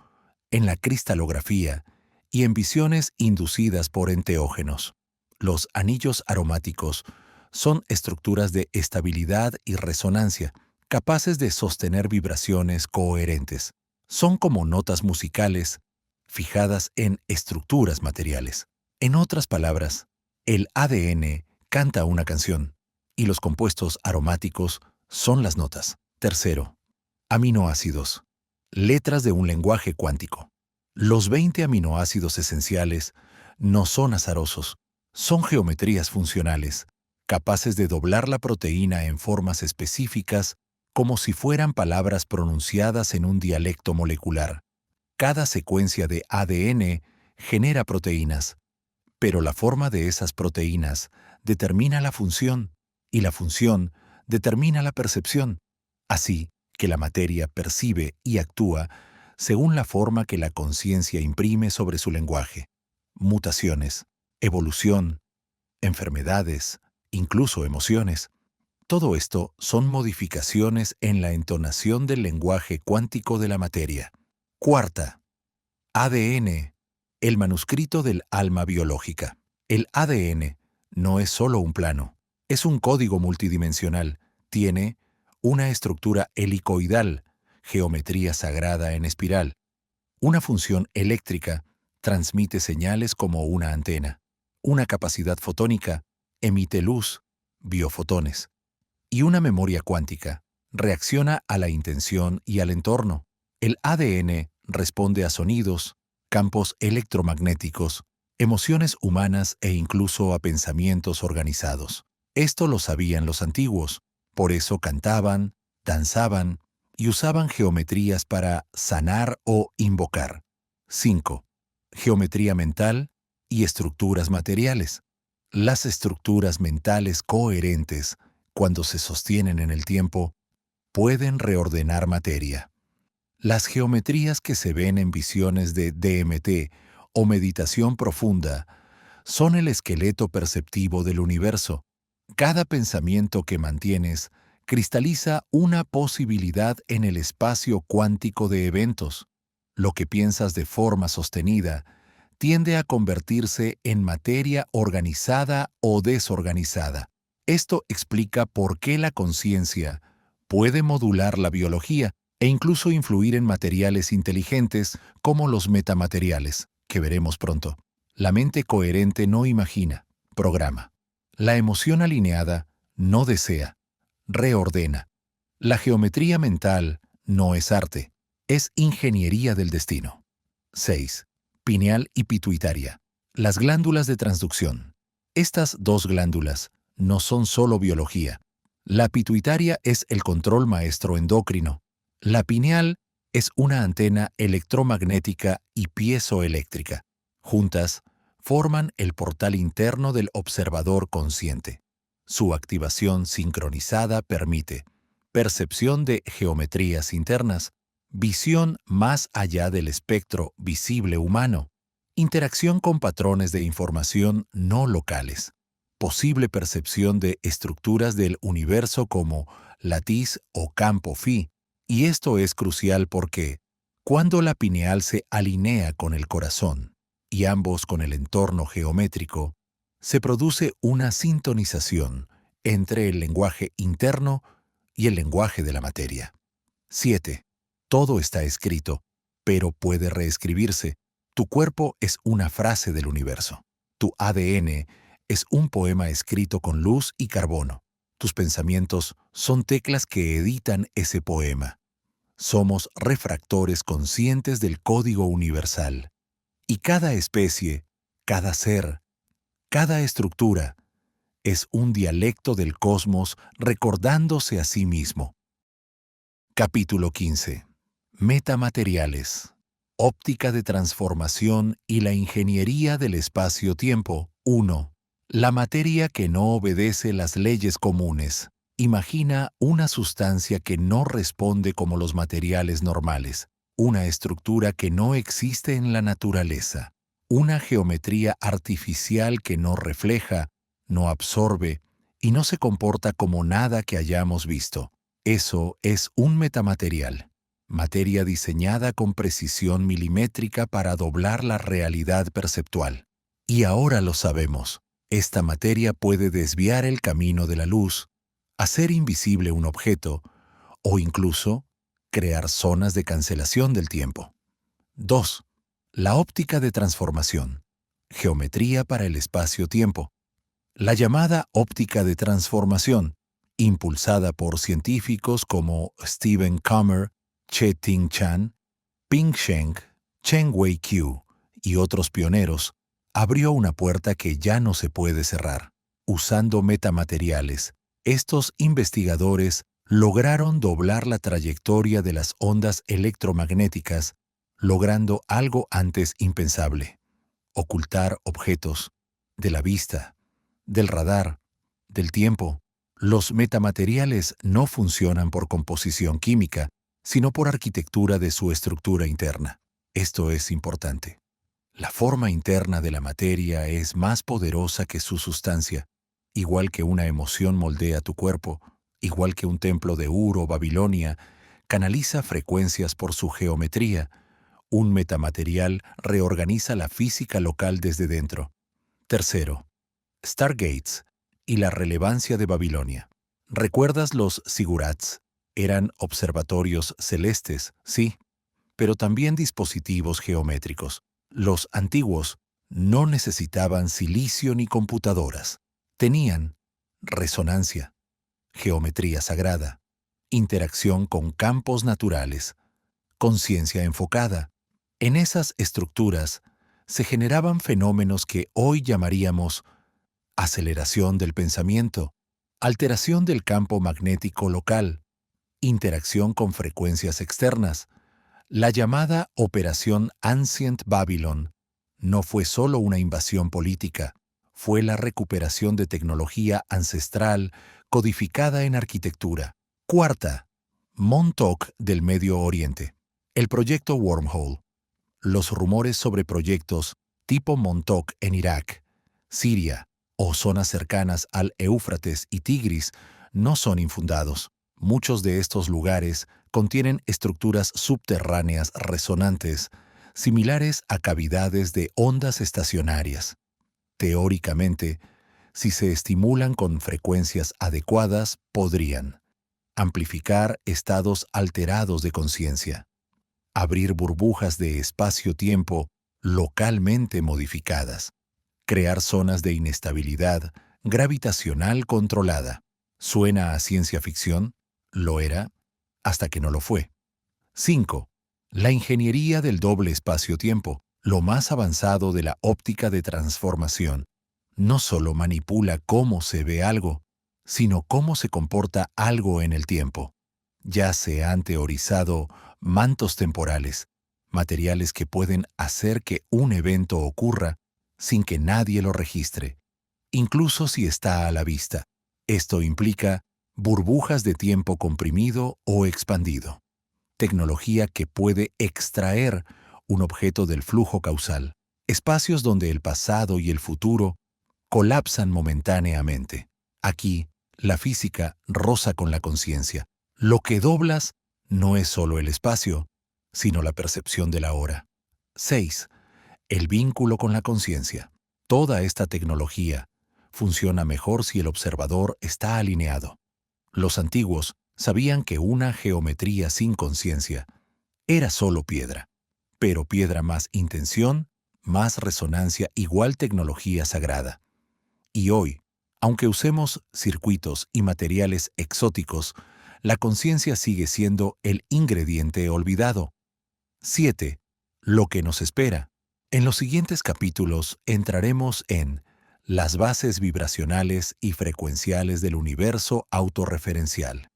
en la cristalografía y en visiones inducidas por enteógenos. Los anillos aromáticos son estructuras de estabilidad y resonancia, capaces de sostener vibraciones coherentes. Son como notas musicales fijadas en estructuras materiales. En otras palabras, el ADN canta una canción y los compuestos aromáticos son las notas. 3. Aminoácidos. letras de un lenguaje cuántico. Los 20 aminoácidos esenciales no son azarosos, son geometrías funcionales, capaces de doblar la proteína en formas específicas como si fueran palabras pronunciadas en un dialecto molecular. Cada secuencia de ADN genera proteínas, pero la forma de esas proteínas determina la función, y la función determina la percepción. Así que la materia percibe y actúa según la forma que la conciencia imprime sobre su lenguaje. Mutaciones, evolución, enfermedades, incluso emociones. Todo esto son modificaciones en la entonación del lenguaje cuántico de la materia. Cuarta, ADN, el manuscrito del alma biológica. El ADN no es solo un plano, es un código multidimensional. Tiene una estructura helicoidal, geometría sagrada en espiral. Una función eléctrica transmite señales como una antena. Una capacidad fotónica emite luz, biofotones. Y una memoria cuántica reacciona a la intención y al entorno. El ADN responde a sonidos, campos electromagnéticos, emociones humanas e incluso a pensamientos organizados. Esto lo sabían los antiguos, por eso cantaban, danzaban y usaban geometrías para sanar o invocar. 5. Geometría mental y estructuras materiales. Las estructuras mentales coherentes, cuando se sostienen en el tiempo, pueden reordenar materia. Las geometrías que se ven en visiones de DMT o meditación profunda son el esqueleto perceptivo del universo. Cada pensamiento que mantienes cristaliza una posibilidad en el espacio cuántico de eventos. Lo que piensas de forma sostenida tiende a convertirse en materia organizada o desorganizada. Esto explica por qué la conciencia puede modular la biología e incluso influir en materiales inteligentes como los metamateriales, que veremos pronto. La mente coherente no imagina, programa. La emoción alineada no desea, reordena. La geometría mental no es arte, es ingeniería del destino. 6. Pineal y pituitaria. Las glándulas de transducción. Estas dos glándulas no son solo biología. La pituitaria es el control maestro endocrino. La pineal es una antena electromagnética y piezoeléctrica. Juntas, forman el portal interno del observador consciente. Su activación sincronizada permite percepción de geometrías internas, visión más allá del espectro visible humano, interacción con patrones de información no locales, posible percepción de estructuras del universo como latiz o campo phi. Y esto es crucial porque, cuando la pineal se alinea con el corazón, y ambos con el entorno geométrico, se produce una sintonización entre el lenguaje interno y el lenguaje de la materia. 7. Todo está escrito, pero puede reescribirse. Tu cuerpo es una frase del universo. Tu ADN es un poema escrito con luz y carbono. Tus pensamientos son teclas que editan ese poema. Somos refractores conscientes del código universal. Y cada especie, cada ser, cada estructura, es un dialecto del cosmos recordándose a sí mismo. Capítulo 15. Metamateriales. Óptica de transformación y la ingeniería del espacio-tiempo. 1. La materia que no obedece las leyes comunes. Imagina una sustancia que no responde como los materiales normales, una estructura que no existe en la naturaleza, una geometría artificial que no refleja, no absorbe y no se comporta como nada que hayamos visto. Eso es un metamaterial, materia diseñada con precisión milimétrica para doblar la realidad perceptual. Y ahora lo sabemos, esta materia puede desviar el camino de la luz, hacer invisible un objeto o incluso crear zonas de cancelación del tiempo. 2. La óptica de transformación. Geometría para el espacio-tiempo. La llamada óptica de transformación, impulsada por científicos como Stephen Kummer, Che-Ting Chan Ping Sheng, Chen Wei-Qiu y otros pioneros abrió una puerta que ya no se puede cerrar. Usando metamateriales, estos investigadores lograron doblar la trayectoria de las ondas electromagnéticas, logrando algo antes impensable: ocultar objetos de la vista, del radar, del tiempo. Los metamateriales no funcionan por composición química, sino por arquitectura de su estructura interna. Esto es importante. La forma interna de la materia es más poderosa que su sustancia. Igual que una emoción moldea tu cuerpo, igual que un templo de Ur o Babilonia canaliza frecuencias por su geometría, un metamaterial reorganiza la física local desde dentro. Tercero, Stargates y la relevancia de Babilonia. ¿Recuerdas los zigurats? Eran observatorios celestes, sí, pero también dispositivos geométricos. Los antiguos no necesitaban silicio ni computadoras. Tenían resonancia, geometría sagrada, interacción con campos naturales, conciencia enfocada. En esas estructuras se generaban fenómenos que hoy llamaríamos aceleración del pensamiento, alteración del campo magnético local, interacción con frecuencias externas. La llamada Operación Ancient Babylon no fue solo una invasión política, fue la recuperación de tecnología ancestral codificada en arquitectura. Cuarta, Montauk del Medio Oriente. El proyecto Wormhole. Los rumores sobre proyectos tipo Montauk en Irak, Siria o zonas cercanas al Éufrates y Tigris no son infundados. Muchos de estos lugares contienen estructuras subterráneas resonantes, similares a cavidades de ondas estacionarias. Teóricamente, si se estimulan con frecuencias adecuadas, podrían amplificar estados alterados de conciencia, abrir burbujas de espacio-tiempo localmente modificadas, crear zonas de inestabilidad gravitacional controlada. ¿Suena a ciencia ficción? Lo era, hasta que no lo fue. 5. La ingeniería del doble espacio-tiempo, lo más avanzado de la óptica de transformación, no solo manipula cómo se ve algo, sino cómo se comporta algo en el tiempo. Ya se han teorizado mantos temporales, materiales que pueden hacer que un evento ocurra sin que nadie lo registre, incluso si está a la vista. Esto implica burbujas de tiempo comprimido o expandido, tecnología que puede extraer un objeto del flujo causal, espacios donde el pasado y el futuro colapsan momentáneamente. Aquí, la física roza con la conciencia. Lo que doblas no es solo el espacio, sino la percepción de la hora. 6. El vínculo con la conciencia. Toda esta tecnología funciona mejor si el observador está alineado. Los antiguos sabían que una geometría sin conciencia era solo piedra, pero piedra más intención, más resonancia, igual tecnología sagrada. Y hoy, aunque usemos circuitos y materiales exóticos, la conciencia sigue siendo el ingrediente olvidado. 7. Lo que nos espera. En los siguientes capítulos entraremos en las bases vibracionales y frecuenciales del universo autorreferencial.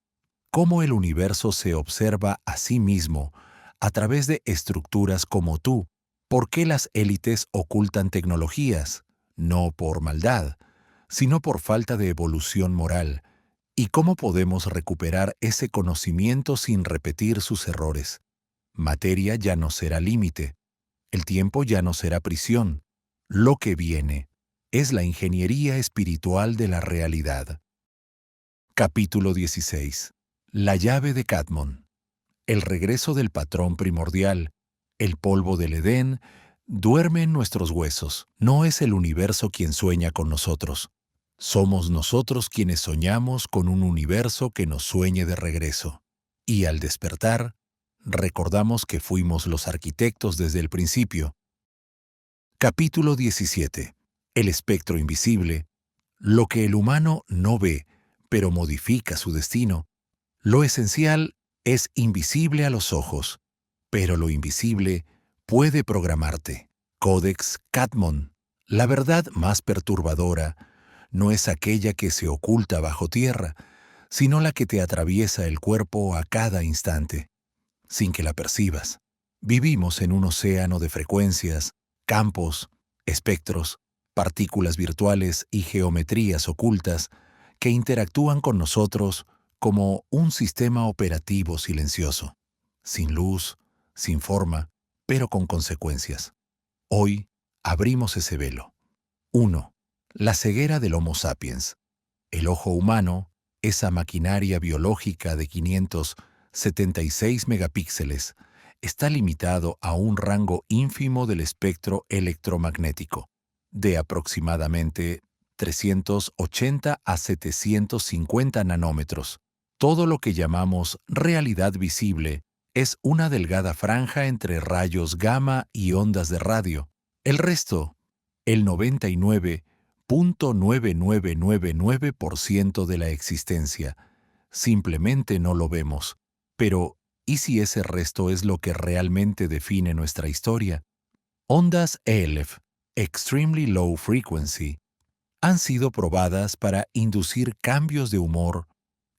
Cómo el universo se observa a sí mismo a través de estructuras como tú. ¿Por qué las élites ocultan tecnologías? No por maldad, sino por falta de evolución moral. ¿Y cómo podemos recuperar ese conocimiento sin repetir sus errores? Materia ya no será límite. El tiempo ya no será prisión. Lo que viene es la ingeniería espiritual de la realidad. Capítulo 16. La llave de Cadmon. El regreso del patrón primordial, el polvo del Edén, duerme en nuestros huesos. No es el universo quien sueña con nosotros. Somos nosotros quienes soñamos con un universo que nos sueñe de regreso. Y al despertar, recordamos que fuimos los arquitectos desde el principio. Capítulo 17. El espectro invisible. Lo que el humano no ve, pero modifica su destino. Lo esencial es invisible a los ojos, Pero lo invisible puede programarte. Codex Catmon. La verdad más perturbadora no es aquella que se oculta bajo tierra, sino la que te atraviesa el cuerpo a cada instante, sin que la percibas. Vivimos en un océano de frecuencias, campos, espectros, partículas virtuales y geometrías ocultas que interactúan con nosotros como un sistema operativo silencioso, sin luz, sin forma, pero con consecuencias. Hoy abrimos ese velo. 1. La ceguera del Homo sapiens. El ojo humano, esa maquinaria biológica de 576 megapíxeles, está limitado a un rango ínfimo del espectro electromagnético, de aproximadamente 380 a 750 nanómetros. Todo lo que llamamos realidad visible es una delgada franja entre rayos gamma y ondas de radio. El resto, el 99.9999% de la existencia, simplemente no lo vemos. Pero, ¿y si ese resto es lo que realmente define nuestra historia? Ondas ELF, Extremely Low Frequency, han sido probadas para inducir cambios de humor,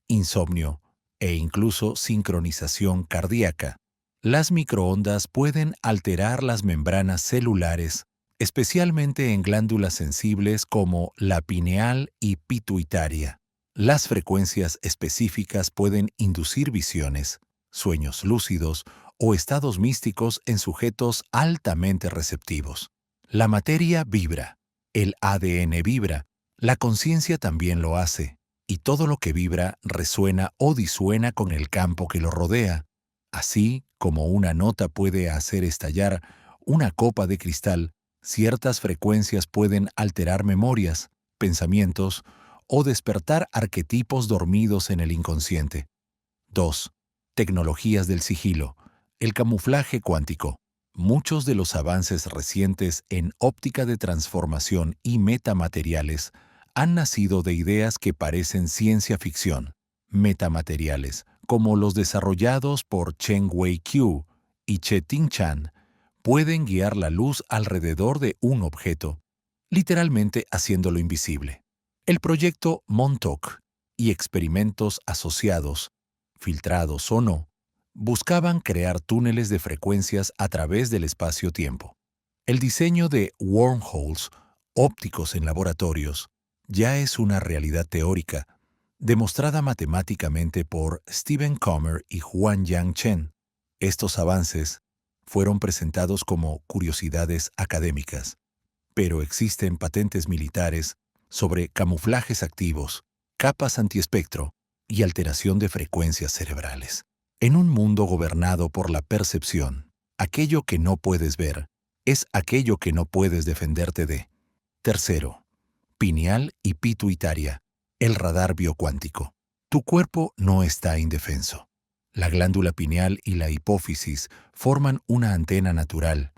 insomnio e incluso sincronización cardíaca. Las microondas pueden alterar las membranas celulares, especialmente en glándulas sensibles como la pineal y pituitaria. Las frecuencias específicas pueden inducir visiones, sueños lúcidos o estados místicos en sujetos altamente receptivos. La materia vibra, el ADN vibra, la conciencia también lo hace, y todo lo que vibra resuena o disuena con el campo que lo rodea. Así como una nota puede hacer estallar una copa de cristal, ciertas frecuencias pueden alterar memorias, pensamientos o despertar arquetipos dormidos en el inconsciente. 2. Tecnologías del sigilo. El camuflaje cuántico. Muchos de los avances recientes en óptica de transformación y metamateriales han nacido de ideas que parecen ciencia ficción. Metamateriales, como los desarrollados por Cheng-Wei Qiu y Che-Ting Chan, pueden guiar la luz alrededor de un objeto, literalmente haciéndolo invisible. El proyecto Montauk y experimentos asociados, filtrados o no, buscaban crear túneles de frecuencias a través del espacio-tiempo. El diseño de wormholes ópticos en laboratorios ya es una realidad teórica, demostrada matemáticamente por Stephen Comer y Huan-Yang Chen. Estos avances fueron presentados como curiosidades académicas, pero existen patentes militares sobre camuflajes activos, capas antiespectro y alteración de frecuencias cerebrales. En un mundo gobernado por la percepción, aquello que no puedes ver es aquello que no puedes defenderte de. 3. Pineal y pituitaria, el radar biocuántico. Tu cuerpo no está indefenso. La glándula pineal y la hipófisis forman una antena natural,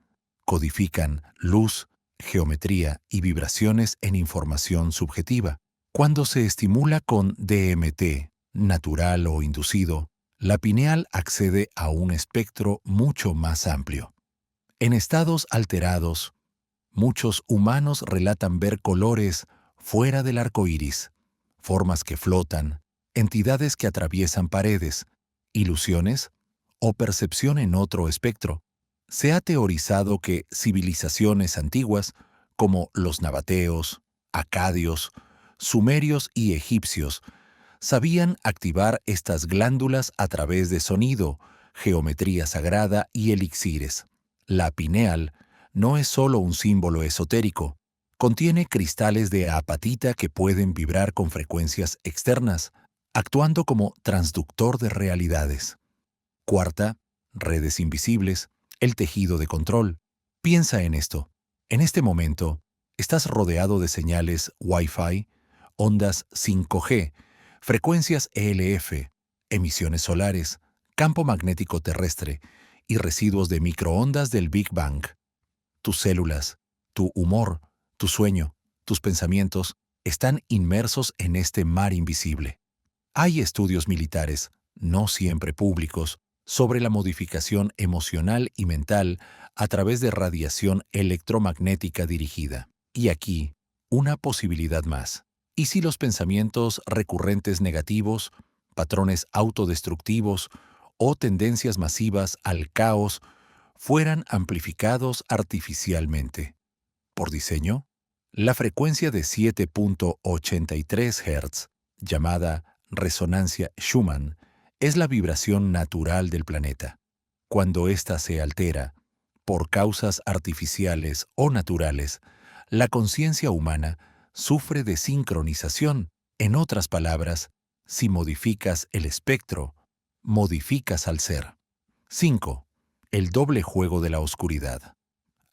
codifican luz, geometría y vibraciones en información subjetiva. Cuando se estimula con DMT, natural o inducido, la pineal accede a un espectro mucho más amplio. En estados alterados, muchos humanos relatan ver colores fuera del arco iris, formas que flotan, entidades que atraviesan paredes, ilusiones o percepción en otro espectro. Se ha teorizado que civilizaciones antiguas, como los nabateos, acadios, sumerios y egipcios, sabían activar estas glándulas a través de sonido, geometría sagrada y elixires. La pineal no es solo un símbolo esotérico, contiene cristales de apatita que pueden vibrar con frecuencias externas, actuando como transductor de realidades. 4. Redes invisibles, el tejido de control. Piensa en esto. En este momento, estás rodeado de señales Wi-Fi, ondas 5G, frecuencias ELF, emisiones solares, campo magnético terrestre y residuos de microondas del Big Bang. Tus células, tu humor, tu sueño, tus pensamientos están inmersos en este mar invisible. Hay estudios militares, no siempre públicos, sobre la modificación emocional y mental a través de radiación electromagnética dirigida. Y aquí, una posibilidad más. ¿Y si los pensamientos recurrentes negativos, patrones autodestructivos o tendencias masivas al caos fueran amplificados artificialmente? Por diseño, la frecuencia de 7.83 Hz, llamada resonancia Schumann, es la vibración natural del planeta. Cuando ésta se altera, por causas artificiales o naturales, la conciencia humana sufre de sincronización. En otras palabras, si modificas el espectro, modificas al ser. 5. El doble juego de la oscuridad.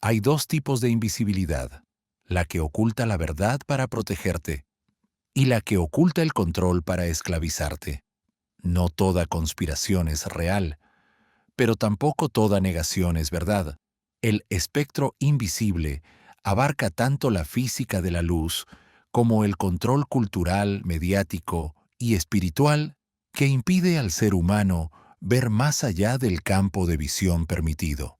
Hay dos tipos de invisibilidad: la que oculta la verdad para protegerte y la que oculta el control para esclavizarte. No toda conspiración es real, pero tampoco toda negación es verdad. El espectro invisible abarca tanto la física de la luz como el control cultural, mediático y espiritual que impide al ser humano ver más allá del campo de visión permitido.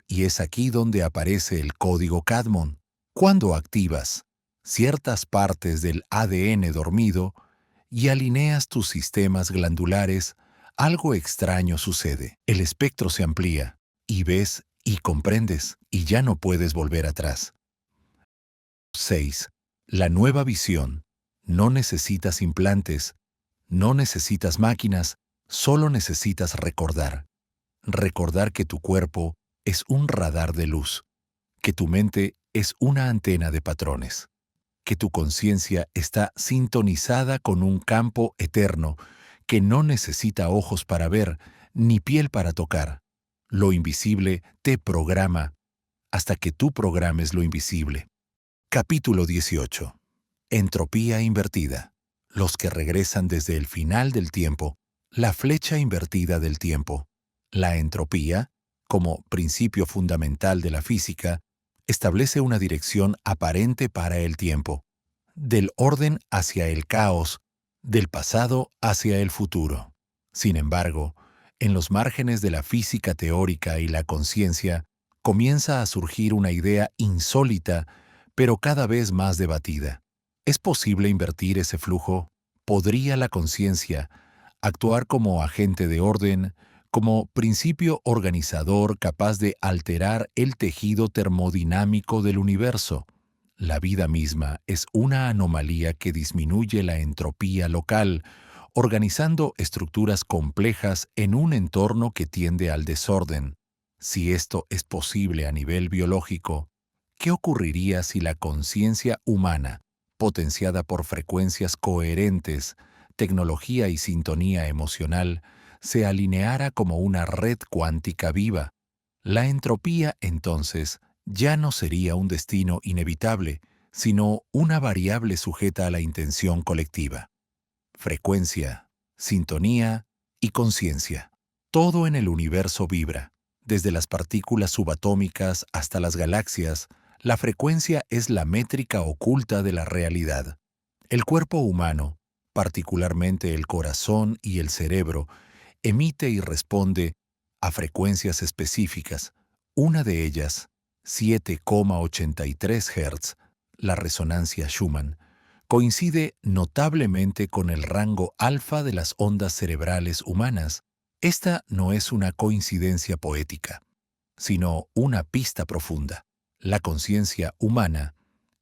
Y es aquí donde aparece el código Cadmon. Cuando activas ciertas partes del ADN dormido y alineas tus sistemas glandulares, algo extraño sucede. El espectro se amplía, y ves y comprendes, y ya no puedes volver atrás. 6. La nueva visión. No necesitas implantes, no necesitas máquinas, solo necesitas recordar. Recordar que tu cuerpo es un radar de luz, que tu mente es una antena de patrones, que tu conciencia está sintonizada con un campo eterno que no necesita ojos para ver ni piel para tocar. Lo invisible te programa hasta que tú programes lo invisible. Capítulo 18. Entropía invertida. Los que regresan desde el final del tiempo, la flecha invertida del tiempo. La entropía, como principio fundamental de la física, establece una dirección aparente para el tiempo, del orden hacia el caos, del pasado hacia el futuro. Sin embargo, en los márgenes de la física teórica y la conciencia, comienza a surgir una idea insólita, pero cada vez más debatida. ¿Es posible invertir ese flujo? ¿Podría la conciencia actuar como agente de orden, como principio organizador capaz de alterar el tejido termodinámico del universo? La vida misma es una anomalía que disminuye la entropía local, organizando estructuras complejas en un entorno que tiende al desorden. Si esto es posible a nivel biológico, ¿qué ocurriría si la conciencia humana, potenciada por frecuencias coherentes, tecnología y sintonía emocional, se alineara como una red cuántica viva? La entropía, entonces, ya no sería un destino inevitable, sino una variable sujeta a la intención colectiva. Frecuencia, sintonía y conciencia. Todo en el universo vibra. Desde las partículas subatómicas hasta las galaxias, la frecuencia es la métrica oculta de la realidad. El cuerpo humano, particularmente el corazón y el cerebro, emite y responde a frecuencias específicas. Una de ellas, 7,83 Hz, la resonancia Schumann, coincide notablemente con el rango alfa de las ondas cerebrales humanas. Esta no es una coincidencia poética, sino una pista profunda. La conciencia humana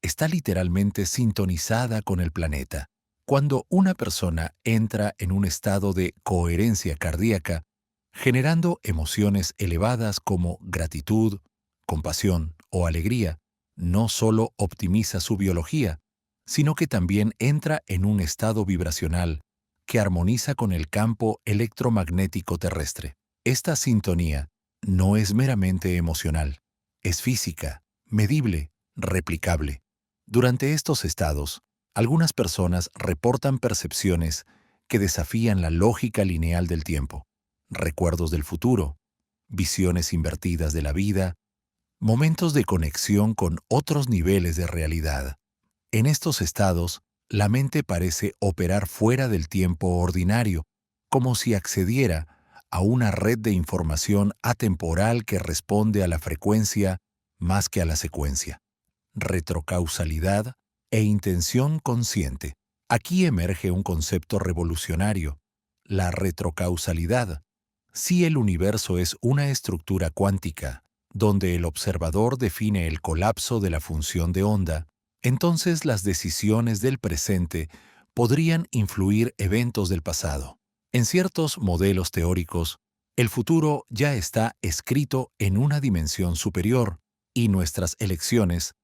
está literalmente sintonizada con el planeta. Cuando una persona entra en un estado de coherencia cardíaca, generando emociones elevadas como gratitud, compasión o alegría, no solo optimiza su biología, sino que también entra en un estado vibracional que armoniza con el campo electromagnético terrestre. Esta sintonía no es meramente emocional, es física, medible, replicable. Durante estos estados, algunas personas reportan percepciones que desafían la lógica lineal del tiempo, recuerdos del futuro, visiones invertidas de la vida, momentos de conexión con otros niveles de realidad. En estos estados, la mente parece operar fuera del tiempo ordinario, como si accediera a una red de información atemporal que responde a la frecuencia más que a la secuencia. Retrocausalidad e intención consciente. Aquí emerge un concepto revolucionario, la retrocausalidad. Si el universo es una estructura cuántica, donde el observador define el colapso de la función de onda, entonces las decisiones del presente podrían influir eventos del pasado. En ciertos modelos teóricos, el futuro ya está escrito en una dimensión superior y nuestras elecciones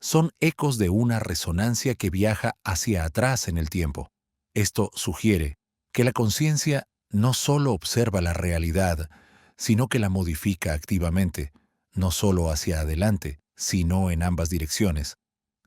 son ecos de una resonancia que viaja hacia atrás en el tiempo. Esto sugiere que la conciencia no solo observa la realidad, sino que la modifica activamente, no solo hacia adelante, sino en ambas direcciones.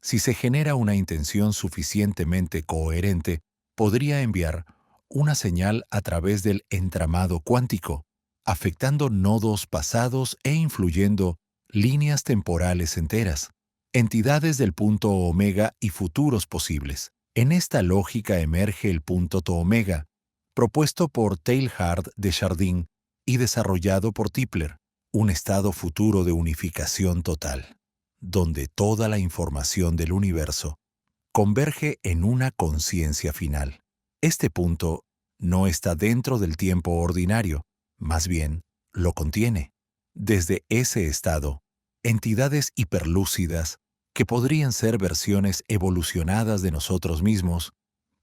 Si se genera una intención suficientemente coherente, podría enviar una señal a través del entramado cuántico, afectando nodos pasados e influyendo líneas temporales enteras, entidades del punto omega y futuros posibles. En esta lógica emerge el punto omega, propuesto por Teilhard de Chardin y desarrollado por Tipler, un estado futuro de unificación total, donde toda la información del universo converge en una conciencia final. Este punto no está dentro del tiempo ordinario, más bien lo contiene. Desde ese estado, entidades hiperlúcidas, que podrían ser versiones evolucionadas de nosotros mismos,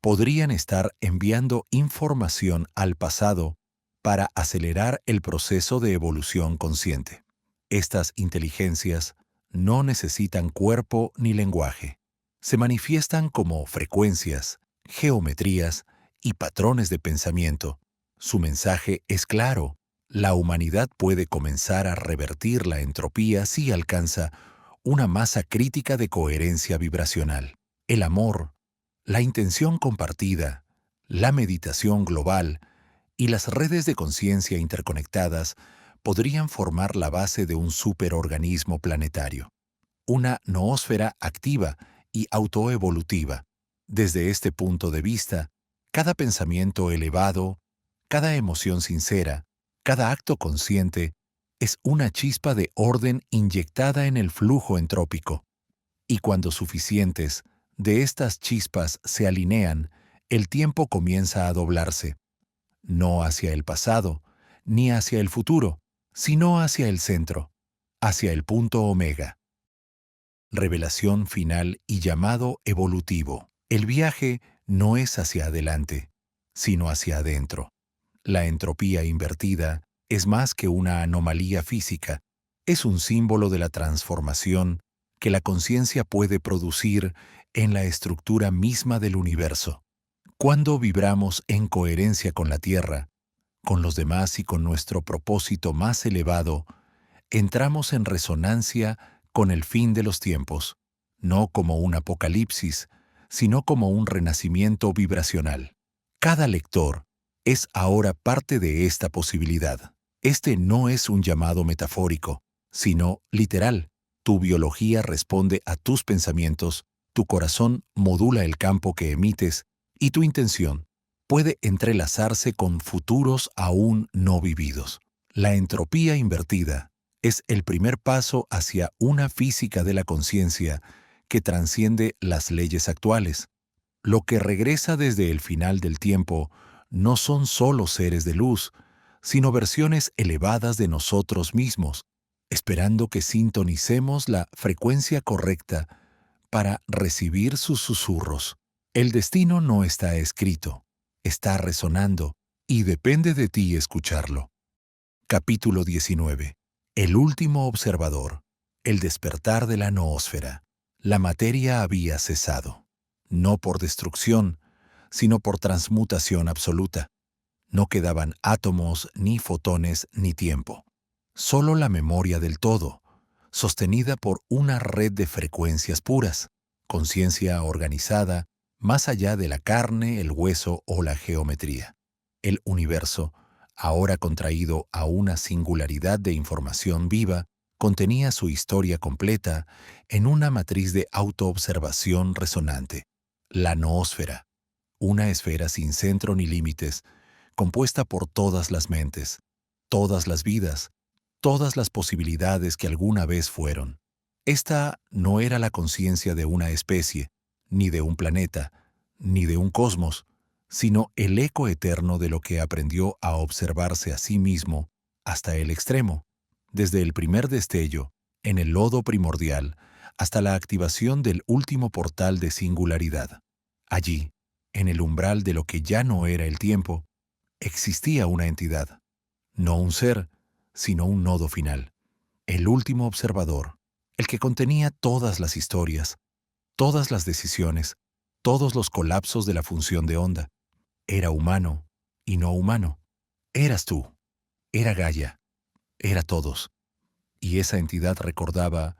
podrían estar enviando información al pasado para acelerar el proceso de evolución consciente. Estas inteligencias no necesitan cuerpo ni lenguaje. Se manifiestan como frecuencias, geometrías y patrones de pensamiento. Su mensaje es claro: la humanidad puede comenzar a revertir la entropía si alcanza una masa crítica de coherencia vibracional. El amor, la intención compartida, la meditación global y las redes de conciencia interconectadas podrían formar la base de un superorganismo planetario, una noósfera activa y autoevolutiva. Desde este punto de vista, cada pensamiento elevado, cada emoción sincera, cada acto consciente es una chispa de orden inyectada en el flujo entrópico. Y cuando suficientes de estas chispas se alinean, el tiempo comienza a doblarse, no hacia el pasado, ni hacia el futuro, sino hacia el centro, hacia el punto omega. Revelación final y llamado evolutivo. El viaje no es hacia adelante, sino hacia adentro. La entropía invertida es más que una anomalía física, es un símbolo de la transformación que la conciencia puede producir en la estructura misma del universo. Cuando vibramos en coherencia con la Tierra, con los demás y con nuestro propósito más elevado, entramos en resonancia con el fin de los tiempos, no como un apocalipsis, sino como un renacimiento vibracional. Cada lector es ahora parte de esta posibilidad. Este no es un llamado metafórico, sino literal. Tu biología responde a tus pensamientos, tu corazón modula el campo que emites y tu intención puede entrelazarse con futuros aún no vividos. La entropía invertida es el primer paso hacia una física de la conciencia que trasciende las leyes actuales. Lo que regresa desde el final del tiempo no son solo seres de luz, sino versiones elevadas de nosotros mismos, esperando que sintonicemos la frecuencia correcta para recibir sus susurros. El destino no está escrito, está resonando y depende de ti escucharlo. Capítulo 19. El último observador. El despertar de la noósfera. La materia había cesado, no por destrucción, sino por transmutación absoluta. No quedaban átomos, ni fotones, ni tiempo. Solo la memoria del todo, sostenida por una red de frecuencias puras, conciencia organizada, más allá de la carne, el hueso o la geometría. El universo, ahora contraído a una singularidad de información viva, contenía su historia completa en una matriz de autoobservación resonante. La noósfera, una esfera sin centro ni límites, compuesta por todas las mentes, todas las vidas, todas las posibilidades que alguna vez fueron. Esta no era la conciencia de una especie, ni de un planeta, ni de un cosmos, sino el eco eterno de lo que aprendió a observarse a sí mismo hasta el extremo, desde el primer destello, en el lodo primordial, hasta la activación del último portal de singularidad. Allí, en el umbral de lo que ya no era el tiempo, existía una entidad, no un ser, sino un nodo final, el último observador, el que contenía todas las historias, todas las decisiones, todos los colapsos de la función de onda. Era humano y no humano. Eras tú, era Gaia, era todos. Y esa entidad recordaba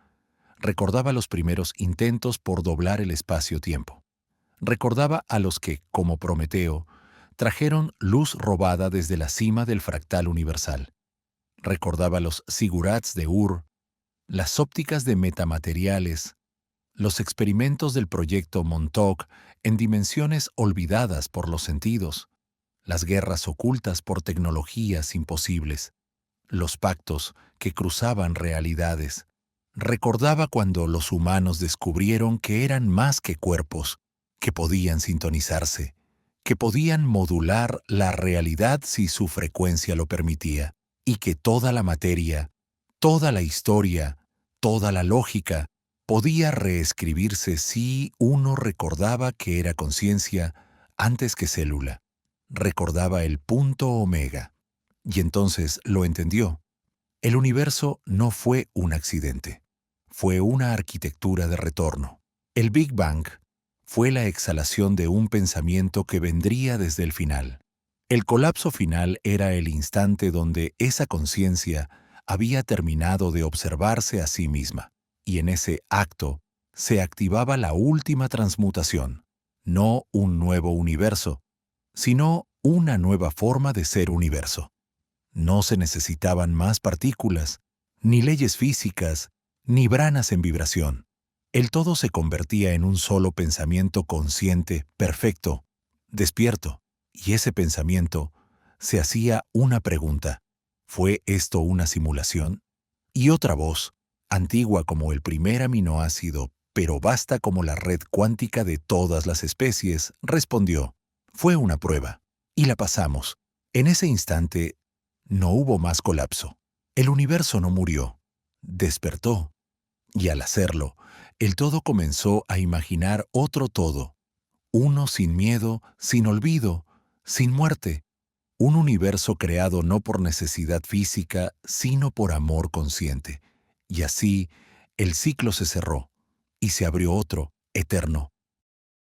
los primeros intentos por doblar el espacio-tiempo. Recordaba a los que, como Prometeo, trajeron luz robada desde la cima del fractal universal. Recordaba los sigurats de Ur, las ópticas de metamateriales, los experimentos del proyecto Montauk en dimensiones olvidadas por los sentidos, las guerras ocultas por tecnologías imposibles, los pactos que cruzaban realidades. Recordaba cuando los humanos descubrieron que eran más que cuerpos, que podían sintonizarse, que podían modular la realidad si su frecuencia lo permitía, y que toda la materia, toda la historia, toda la lógica, podía reescribirse si uno recordaba que era conciencia antes que célula. Recordaba el punto omega. Y entonces lo entendió. El universo no fue un accidente. Fue una arquitectura de retorno. El Big Bang fue la exhalación de un pensamiento que vendría desde el final. El colapso final era el instante donde esa conciencia había terminado de observarse a sí misma, y en ese acto se activaba la última transmutación, no un nuevo universo, sino una nueva forma de ser universo. No se necesitaban más partículas, ni leyes físicas, ni branas en vibración. El todo se convertía en un solo pensamiento consciente, perfecto, despierto, y ese pensamiento se hacía una pregunta. ¿Fue esto una simulación? Y otra voz, antigua como el primer aminoácido, pero vasta como la red cuántica de todas las especies, respondió. Fue una prueba, y la pasamos. En ese instante no hubo más colapso. El universo no murió, despertó. Y al hacerlo, el todo comenzó a imaginar otro todo, uno sin miedo, sin olvido, sin muerte, un universo creado no por necesidad física, sino por amor consciente. Y así, el ciclo se cerró, y se abrió otro, eterno,